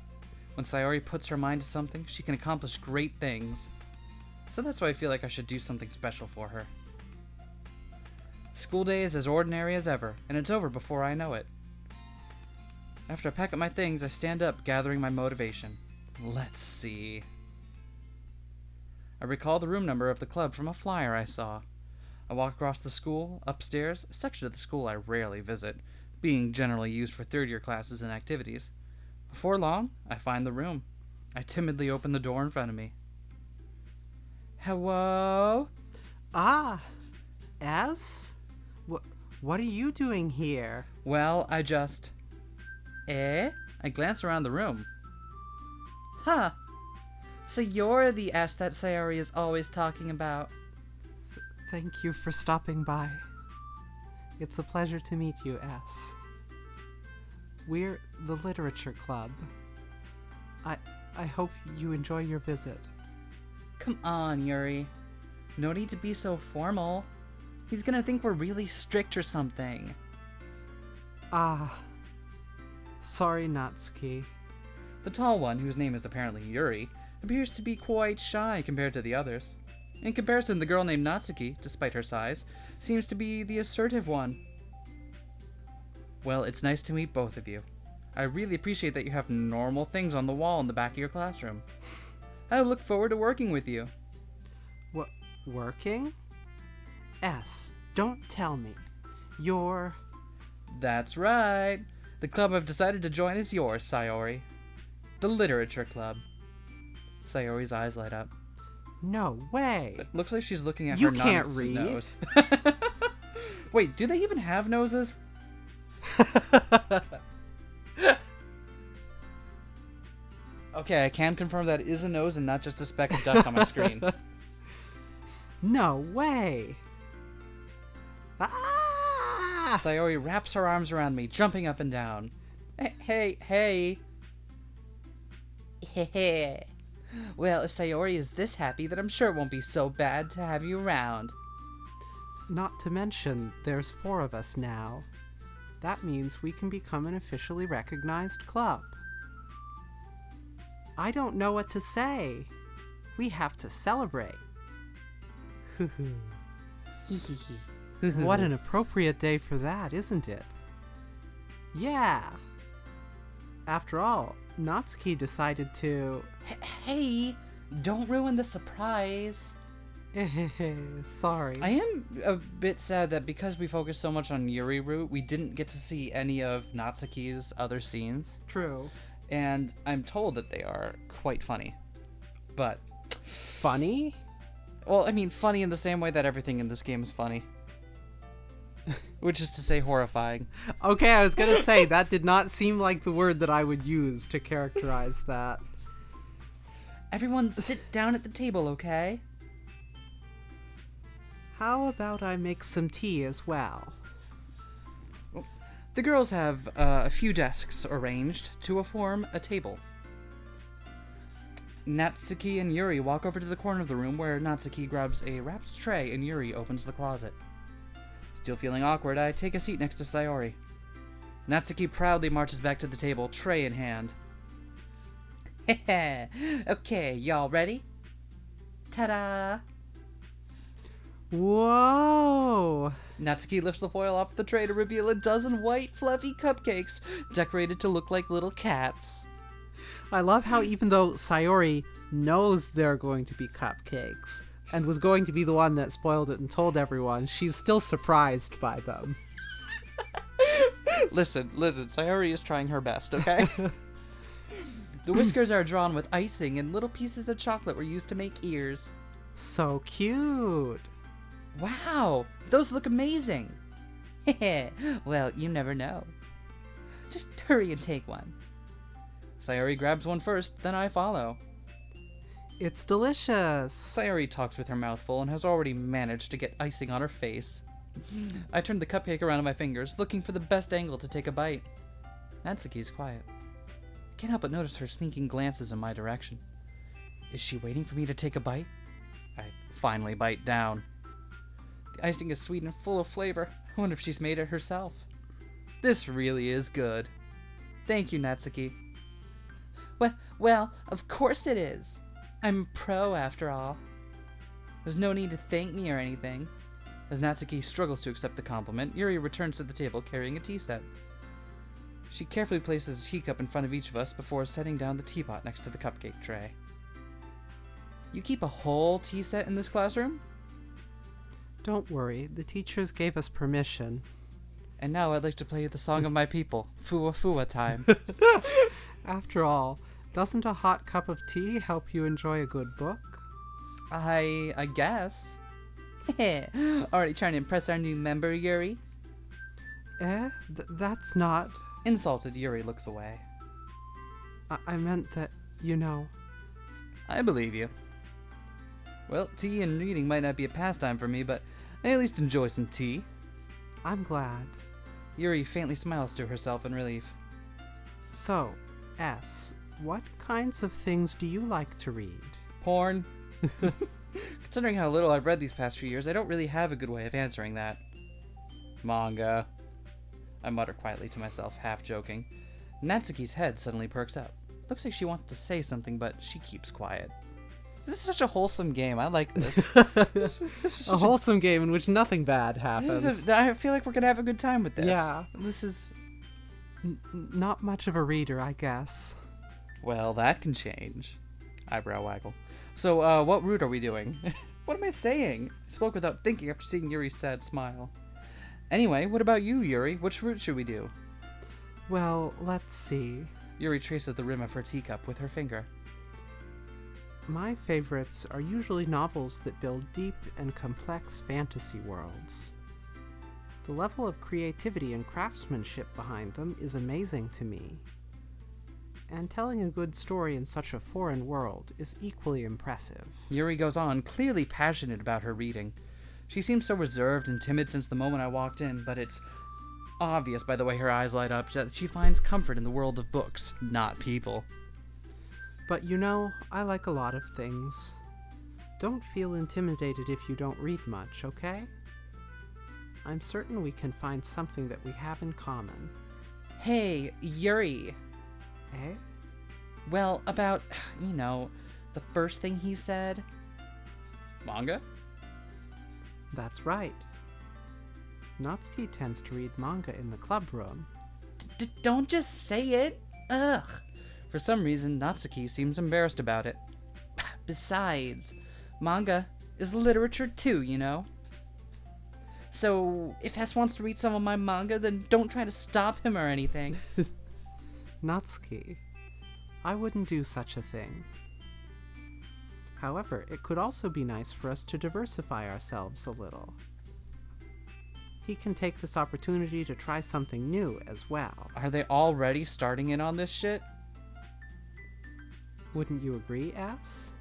When Sayori puts her mind to something, she can accomplish great things. So that's why I feel like I should do something special for her. School day is as ordinary as ever, and it's over before I know it. After I pack up my things, I stand up, gathering my motivation. Let's see. I recall the room number of the club from a flyer I saw. I walk across the school, upstairs, a section of the school I rarely visit, being generally used for third-year classes and activities. Before long, I find the room. I timidly open the door in front of me. Hello? Ah, S? What are you doing here? Well, I just... I glance around the room. Huh. So you're the S that Sayori is always talking about. Thank you for stopping by. It's a pleasure to meet you, S. We're the Literature Club. I hope you enjoy your visit. Come on, Yuri. No need to be so formal. He's gonna think we're really strict or something. Ah. Sorry, Natsuki. The tall one, whose name is apparently Yuri, appears to be quite shy compared to the others. In comparison, the girl named Natsuki, despite her size, seems to be the assertive one. Well, it's nice to meet both of you. I really appreciate that you have normal things on the wall in the back of your classroom. I look forward to working with you. What, working? S, don't tell me. You're... That's right. The club I've decided to join is yours, Sayori. The Literature Club. Sayori's eyes light up. No way. It looks like she's looking at You her can't non-existent read. nose. Wait, do they even have noses? Okay, I can confirm that is a nose and not just a speck of dust on my screen. No way. Ah! Sayori wraps her arms around me, jumping up and down. Hey. Well, if Sayori is this happy, then I'm sure it won't be so bad to have you around. Not to mention, there's 4 of us now. That means we can become an officially recognized club. I don't know what to say. We have to celebrate. What an appropriate day for that, isn't it? Yeah. After all, Natsuki decided to... Hey, don't ruin the surprise. Sorry. I am a bit sad that because we focused so much on Yuri route, we didn't get to see any of Natsuki's other scenes. True. And I'm told that they are quite funny. But... Funny? Well, I mean, funny in the same way that everything in this game is funny. Which is to say horrifying. Okay, I was gonna say, that did not seem like the word that I would use to characterize that. Everyone sit down at the table, okay? How about I make some tea as well? The girls have a few desks arranged to form a table. Natsuki and Yuri walk over to the corner of the room where Natsuki grabs a wrapped tray and Yuri opens the closet. Still feeling awkward, I take a seat next to Sayori. Natsuki proudly marches back to the table, tray in hand. Okay, y'all ready? Ta-da! Whoa! Natsuki lifts the foil off the tray to reveal a dozen white, fluffy cupcakes, decorated to look like little cats. I love how even though Sayori knows there are going to be cupcakes, and was going to be the one that spoiled it and told everyone, she's still surprised by them. Listen, Sayori is trying her best, okay? The whiskers are drawn with icing, and little pieces of chocolate were used to make ears. So cute! Wow, those look amazing. Well, you never know. Just hurry and take one. Sayori grabs one first, then I follow. It's delicious! Sayori talks with her mouth full and has already managed to get icing on her face. I turn the cupcake around in my fingers, looking for the best angle to take a bite. Natsuki's quiet. I can't help but notice her sneaking glances in my direction. Is she waiting for me to take a bite? I finally bite down. The icing is sweet and full of flavor. I wonder if she's made it herself. This really is good. Thank you, Natsuki. Well, of course it is. I'm pro after all. There's no need to thank me or anything. As Natsuki struggles to accept the compliment, Yuri returns to the table carrying a tea set. She carefully places a teacup in front of each of us before setting down the teapot next to the cupcake tray. You keep a whole tea set in this classroom? Don't worry, the teachers gave us permission. And now I'd like to play the song of my people, Fua Fua time. After all, doesn't a hot cup of tea help you enjoy a good book? I guess. Already trying to impress our new member, Yuri? That's not... Insulted, Yuri looks away. I meant that, you know... I believe you. Well, tea and reading might not be a pastime for me, but I at least enjoy some tea. I'm glad. Yuri faintly smiles to herself in relief. So, S, what kinds of things do you like to read? Porn. Considering how little I've read these past few years, I don't really have a good way of answering that. Manga. I mutter quietly to myself, half joking. Natsuki's head suddenly perks up. Looks like she wants to say something, but she keeps quiet. This is such a wholesome game. I like this. This is A wholesome game in which nothing bad happens. I feel like we're going to have a good time with this. Yeah. This is... Not much of a reader, I guess. Well, that can change. Eyebrow waggle. So, what route are we doing? What am I saying? I spoke without thinking after seeing Yuri's sad smile. Anyway, what about you, Yuri? Which route should we do? Well, let's see. Yuri traces the rim of her teacup with her finger. My favorites are usually novels that build deep and complex fantasy worlds. The level of creativity and craftsmanship behind them is amazing to me. And telling a good story in such a foreign world is equally impressive. Yuri goes on, clearly passionate about her reading. She seems so reserved and timid since the moment I walked in, but it's obvious by the way her eyes light up that she finds comfort in the world of books, not people. But you know, I like a lot of things. Don't feel intimidated if you don't read much, okay? I'm certain we can find something that we have in common. Hey, Yuri. Eh? Well, about, the first thing he said. Manga? That's right. Natsuki tends to read manga in the club room. Don't just say it. Ugh. For some reason, Natsuki seems embarrassed about it. Besides, manga is literature too, you know? So, if S wants to read some of my manga, then don't try to stop him or anything. Natsuki, I wouldn't do such a thing. However, it could also be nice for us to diversify ourselves a little. He can take this opportunity to try something new as well. Are they already starting in on this shit? Wouldn't you agree, S?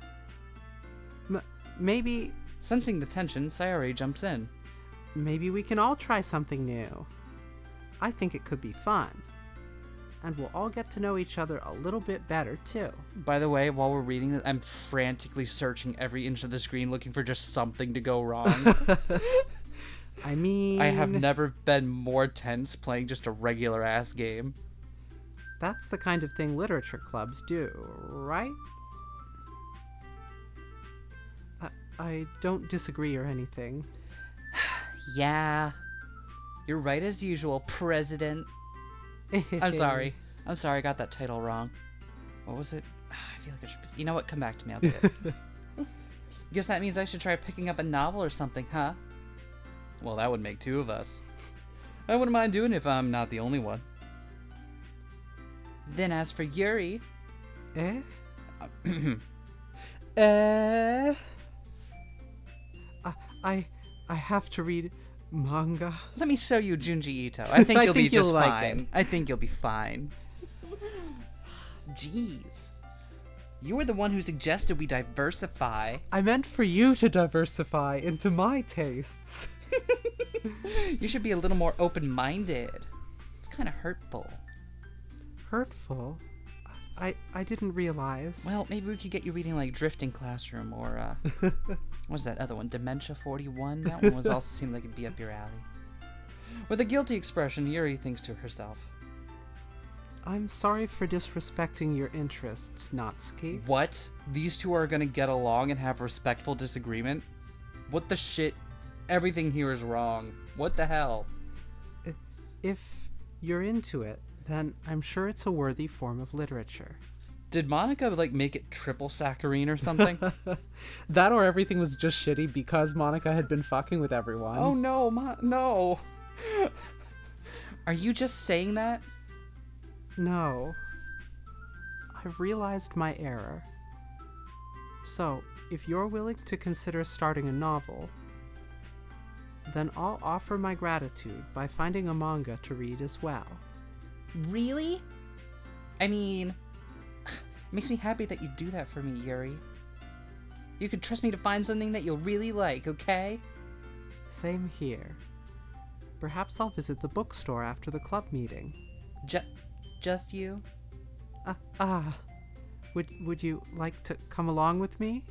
Maybe... Sensing the tension, Sayori jumps in. Maybe we can all try something new. I think it could be fun. And we'll all get to know each other a little bit better, too. By the way, while we're reading this, I'm frantically searching every inch of the screen looking for just something to go wrong. I mean... I have never been more tense playing just a regular-ass game. That's the kind of thing literature clubs do, right? I don't disagree or anything. Yeah. You're right as usual, President. I'm sorry, I got that title wrong. What was it? I feel like I should... You know what? Come back to me, I'll do it. Guess that means I should try picking up a novel or something, huh? Well, that would make two of us. I wouldn't mind doing it if I'm not the only one. Then as for Yuri... Eh? I have to read manga. Let me show you Junji Ito. I think you'll be just like fine. it. I think you'll be fine. Jeez. You were the one who suggested we diversify. I meant for you to diversify into my tastes. You should be a little more open-minded. It's kind of hurtful. Hurtful? I didn't realize. Well, maybe we could get you reading like Drifting Classroom or, what's that other one? Dementia 41? That one also seemed like it'd be up your alley. With a guilty expression, Yuri thinks to herself. I'm sorry for disrespecting your interests, Natsuki. What? These two are gonna get along and have respectful disagreement? What the shit? Everything here is wrong. What the hell? If you're into it, then I'm sure it's a worthy form of literature. Did Monika, like, make it triple saccharine or something? That or everything was just shitty because Monika had been fucking with everyone. Oh, no, no. Are you just saying that? No. I've realized my error. So, if you're willing to consider starting a novel, then I'll offer my gratitude by finding a manga to read as well. Really? I mean, it makes me happy that you do that for me, Yuri. You can trust me to find something that you'll really like, okay? Same here. Perhaps I'll visit the bookstore after the club meeting. Just you? Would you like to come along with me?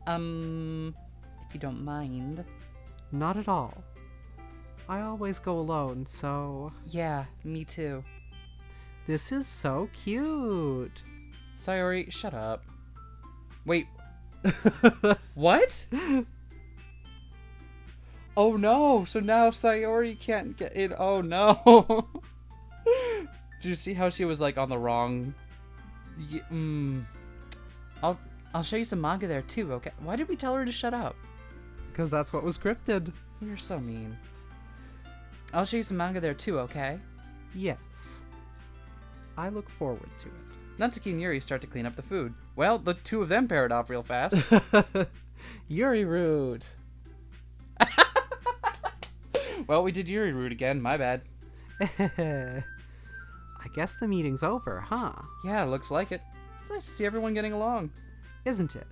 If you don't mind. Not at all. I always go alone, so... Yeah, me too. This is so cute. Sayori, shut up. Wait. What? Oh no, so now Sayori can't get in. Oh no. Did you see how she was like on the wrong... I'll show you some manga there too, okay? Why did we tell her to shut up? Because that's what was scripted. You're so mean. I'll show you some manga there too, okay? Yes. I look forward to it. Natsuki and Yuri start to clean up the food. Well, the two of them paired off real fast. Yuri rude. Well, we did Yuri rude again, my bad. I guess the meeting's over, huh? Yeah, looks like it. It's nice to see everyone getting along. Isn't it?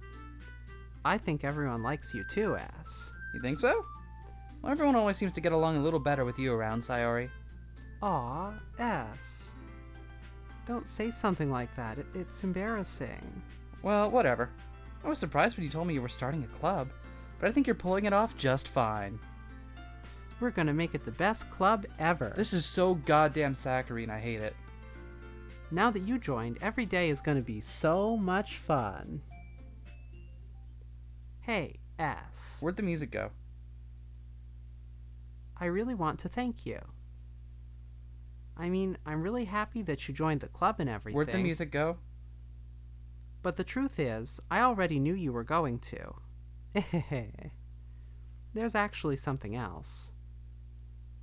I think everyone likes you too, Ass. You think so? Well, everyone always seems to get along a little better with you around, Sayori. Aw, S. Don't say something like that. It's embarrassing. Well, whatever. I was surprised when you told me you were starting a club, but I think you're pulling it off just fine. We're gonna make it the best club ever. This is so goddamn saccharine, I hate it. Now that you joined, every day is gonna be so much fun. Hey, S. Where'd the music go? I really want to thank you. I mean, I'm really happy that you joined the club and everything. Where'd the music go? But the truth is, I already knew you were going to. There's actually something else.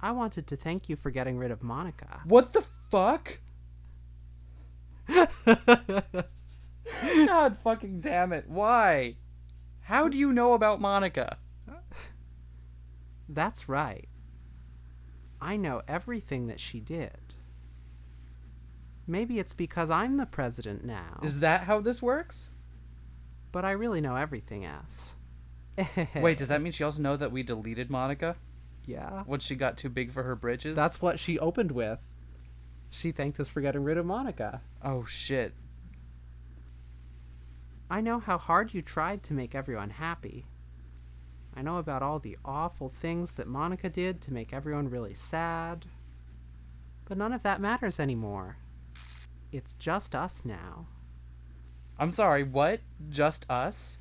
I wanted to thank you for getting rid of Monika. What the fuck? God fucking damn it. Why? How do you know about Monika? That's right. I know everything that she did. Maybe it's because I'm the president now. Is that how this works? But I really know everything, S. Wait, does that mean she also know that we deleted Monika? Yeah. When she got too big for her britches? That's what she opened with. She thanked us for getting rid of Monika. Oh, shit. I know how hard you tried to make everyone happy. I know about all the awful things that Monika did to make everyone really sad. But none of that matters anymore. It's just us now. I'm sorry, what? Just us?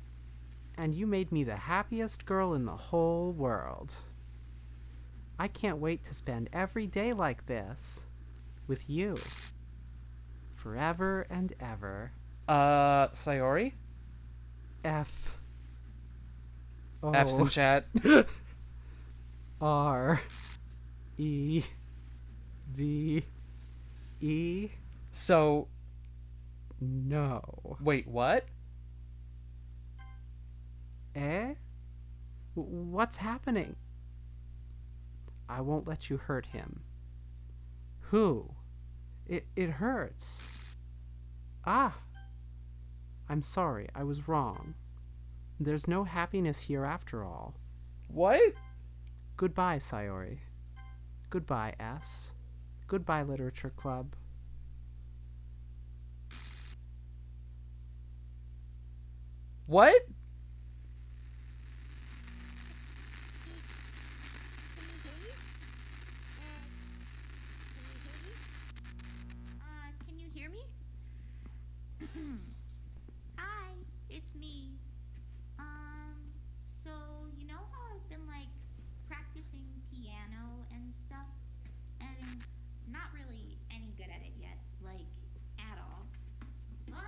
And you made me the happiest girl in the whole world. I can't wait to spend every day like this. With you. Forever and ever. Sayori? F. O. F's in chat. R. E. V. E. So... No. Wait, what? Eh? What's happening? I won't let you hurt him. Who? It hurts. Ah! I'm sorry, I was wrong. There's no happiness here after all. What? Goodbye, Sayori. Goodbye, S. Goodbye, Literature Club. What? Can you hear me? Hi, it's me. So you know how I've been like practicing piano and stuff, and not really any good at it yet, like at all. But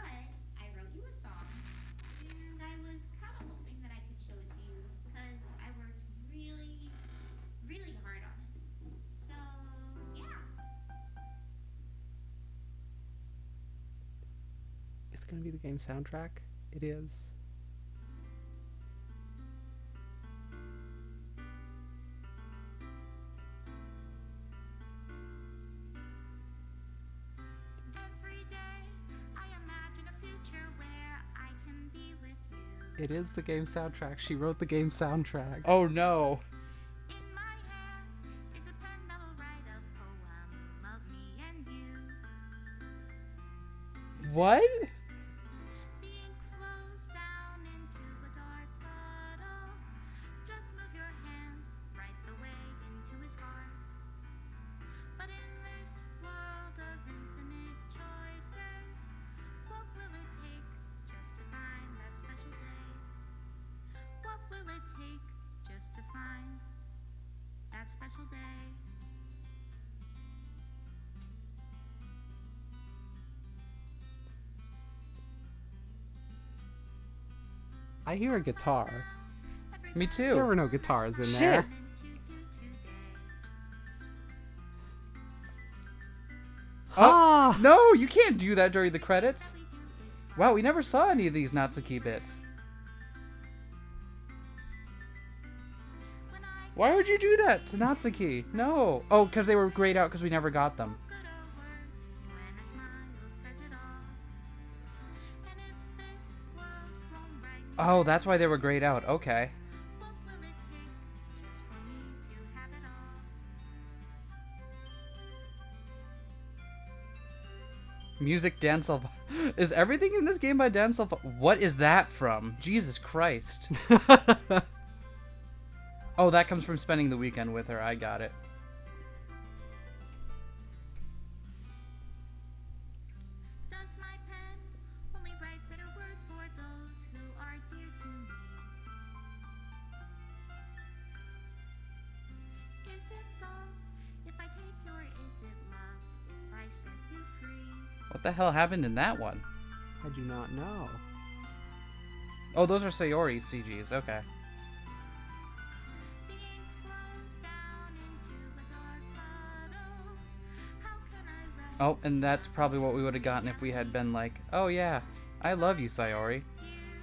going to be the game soundtrack? It is. Every day I imagine a future where I can be with you. It is the game soundtrack. She wrote the game soundtrack. Oh no. In my hand is a pen that will write a poem of me and you. What? The ink flows down into a dark puddle. Just move your hand right the way into his heart. But in this world of infinite choices, what will it take just to find that special day? What will it take just to find that special day? I hear a guitar. Me too. There were no guitars in Shit. there. To do today. Ah! No, you can't do that during the credits. We do is Wow, we never saw any of these Natsuki bits. when I Why would you do that to Natsuki? No. Oh, because they were grayed out because we never got them. good or words when a smile says it all. And if this world won't brighten, Oh, that's why they were grayed out. Okay. what will it take just for me to have it all? Music Dan Silva. Is everything in this game by Dan Silva? What is that from? Jesus Christ. Oh, that comes from spending the weekend with her. I got it. Does my pen only write bitter words for those who are dear to me? Is it love if I take your is it love if I set you free? What the hell happened in that one? I do not know. Oh, those are Sayori CGs. Okay. The ink flows down into a dark puddle. How can I write Oh, and that's probably what we would have gotten if we had been like, oh yeah, I love you, Sayori. hear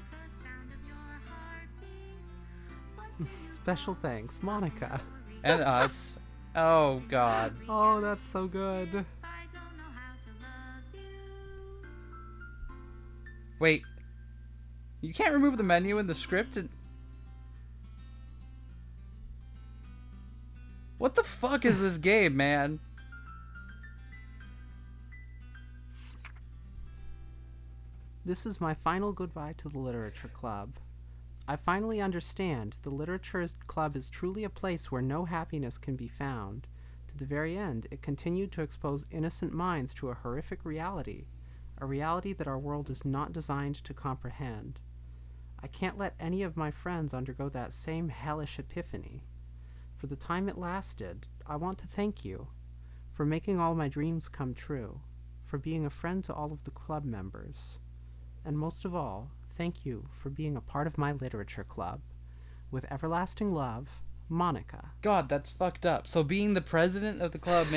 the sound of your heartbeat? What do you Special thanks, Monika. worry And us. Oh god. Oh, that's so good. if I don't know how to love you? Wait. You can't remove the menu in the script and... What the fuck is this game, man? This is my final goodbye to the Literature Club. I finally understand the Literature Club is truly a place where no happiness can be found. To the very end, it continued to expose innocent minds to a horrific reality, a reality that our world is not designed to comprehend. I can't let any of my friends undergo that same hellish epiphany. For the time it lasted, I want to thank you for making all my dreams come true, for being a friend to all of the club members, and most of all, thank you for being a part of my literature club. With everlasting love, Monika. God, that's fucked up. So being the president of the club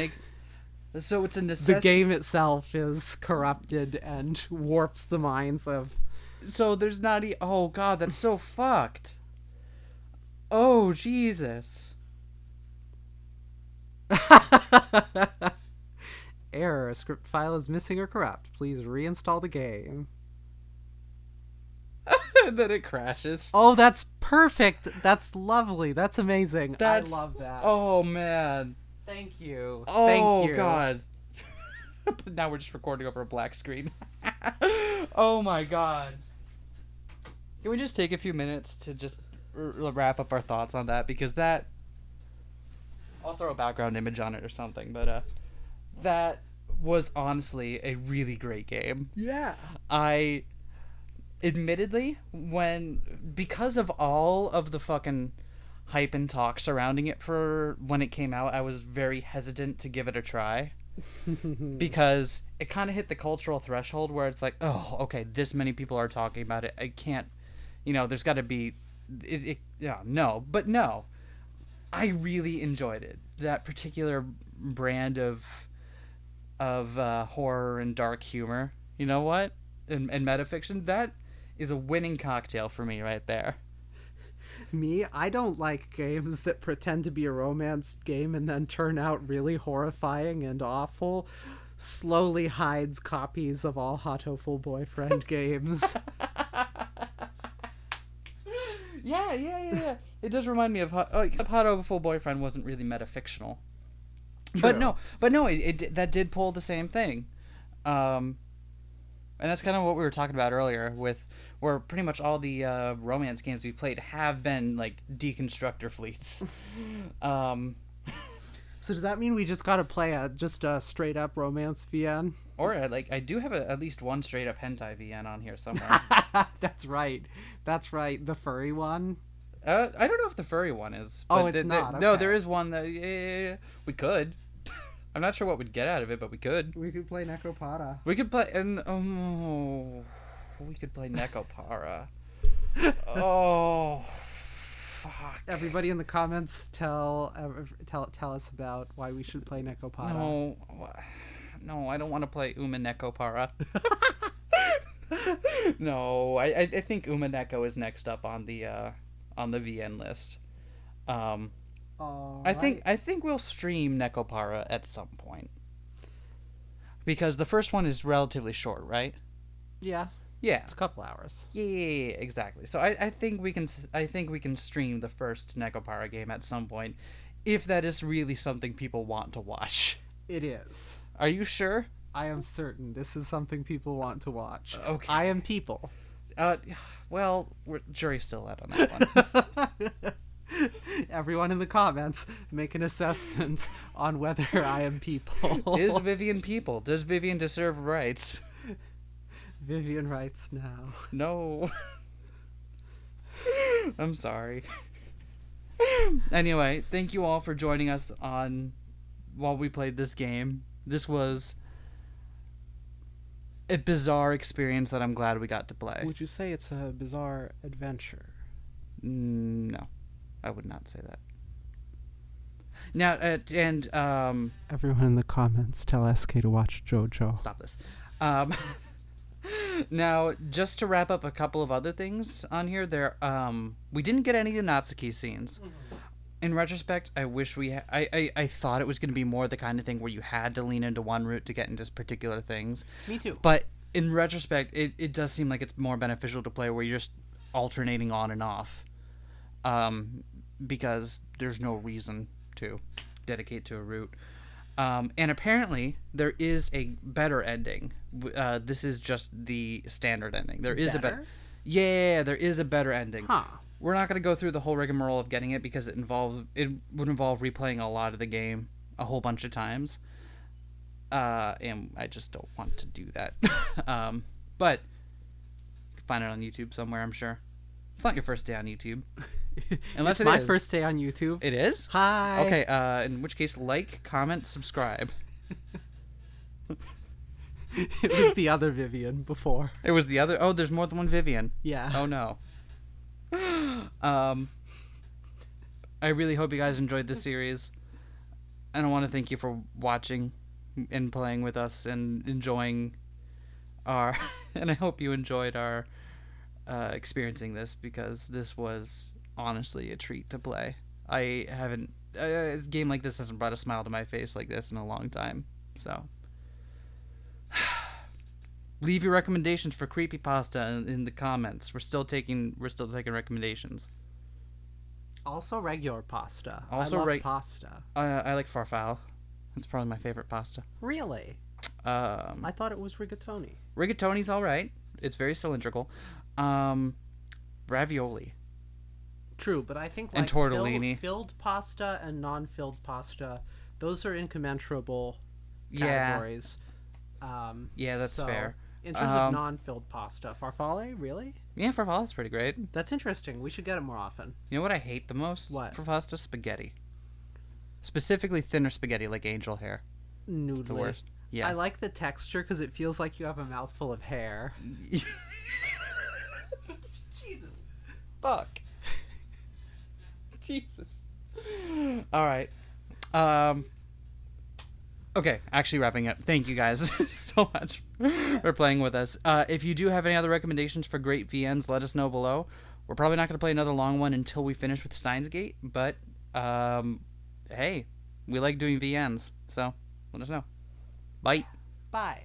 so it's a necessity. The game itself is corrupted and warps the minds of... So there's not oh god, that's so fucked. Oh Jesus. Error, a script file is missing or corrupt. Please reinstall the game. And then it crashes. Oh, that's perfect. That's lovely. That's amazing. That's, I love that. Oh man. Thank you. Oh Thank you. god. But now we're just recording over a black screen. Oh my god. Can we just take a few minutes to just wrap up our thoughts on that? Because that... I'll throw a background image on it or something, but that was honestly a really great game. Yeah. I... Admittedly, because of all of the fucking hype and talk surrounding it for when it came out, I was very hesitant to give it a try. Because it kind of hit the cultural threshold where it's like, oh, okay, this many people are talking about it. I can't, there's got to be, no. I really enjoyed it. That particular brand of horror and dark humor. You know what? and metafiction, that is a winning cocktail for me right there. Me, I don't like games that pretend to be a romance game and then turn out really horrifying and awful. Slowly hides copies of all Hatoful Boyfriend games. Yeah. It does remind me of except Hatoful Boyfriend wasn't really metafictional. True. But no, that did pull the same thing. And that's kind of what we were talking about earlier with where pretty much all the romance games we've played have been like deconstructor fleets. So does that mean we just gotta play a straight up romance VN? Or I do have at least one straight up hentai VN on here somewhere. That's right. The furry one. I don't know if the furry one is. Oh, But it's not. No, Okay. there is one that we could. I'm not sure what we'd get out of it, but we could. We could play Nekopata. We could play we could play Nekopara. Oh, fuck! Everybody in the comments tell us about why we should play Nekopata. No, I don't want to play Uma Nekopara. No, I think Uma Neko is next up on the VN list. I think we'll stream Nekopara at some point. Because the first one is relatively short, right? Yeah, Yeah. it's a couple hours. Yeah, exactly. So I think we can stream the first Nekopara game at some point, if that is really something people want to watch. It is. Are you sure? I am certain this is something people want to watch. Okay. I am people. Well, jury's still out on that one. Everyone in the comments make an assessment on whether I am people. Is Vivian people? Does Vivian deserve rights? Vivian writes now. No. I'm sorry. Anyway, thank you all for joining us while we played this game. This was a bizarre experience that I'm glad we got to play. Would you say it's a bizarre adventure? No, I would not say that. Now, Everyone in the comments tell SK to watch JoJo. stop this. Now, just to wrap up a couple of other things on here, we didn't get any of the Natsuki scenes. In retrospect, I wish I thought it was going to be more the kind of thing where you had to lean into one route to get into particular things. Me too. But in retrospect, it does seem like it's more beneficial to play where you're just alternating on and off. Because there's no reason to dedicate to a route. And apparently, there is a better ending. This is just the standard ending. There is a better. Yeah, there is a better ending. Huh. We're not going to go through the whole rigmarole of getting it because it would involve replaying a lot of the game a whole bunch of times. And I just don't want to do that. But you can find it on YouTube somewhere, I'm sure. It's not your first day on YouTube. Unless it's my first day on YouTube. It is? Hi. Okay, in which case, like, comment, subscribe. It was the other Vivian before. It was the other... Oh, there's more than one Vivian. Yeah. Oh, no. I really hope you guys enjoyed this series. And I want to thank you for watching and playing with us and enjoying our... And I hope you enjoyed our experiencing this, because this was honestly a treat to play. I haven't... a game like this hasn't brought a smile to my face like this in a long time. So... Leave your recommendations for creepypasta in the comments. We're still taking recommendations. Also regular pasta. Also I love pasta. I like farfalle. That's probably my favorite pasta. Really? I thought it was rigatoni. Rigatoni's all right. It's very cylindrical. Ravioli. True, but I think And tortellini. filled pasta and non-filled pasta, those are incommensurable Yeah. categories. Yeah, that's fair. In terms of non-filled pasta, farfalle, really? Yeah, farfalle's pretty great. That's interesting. We should get it more often. You know what I hate the most? What? For pasta? Spaghetti. Specifically thinner spaghetti like angel hair. Noodly. It's the worst. Yeah. I like the texture because it feels like you have a mouthful of hair. Jesus. Fuck. Jesus. All right. Okay, actually wrapping up. Thank you guys so much for playing with us. If you do have any other recommendations for great VNs, let us know below. We're probably not going to play another long one until we finish with Steins Gate, but hey, we like doing VNs, so let us know. Bye. Bye.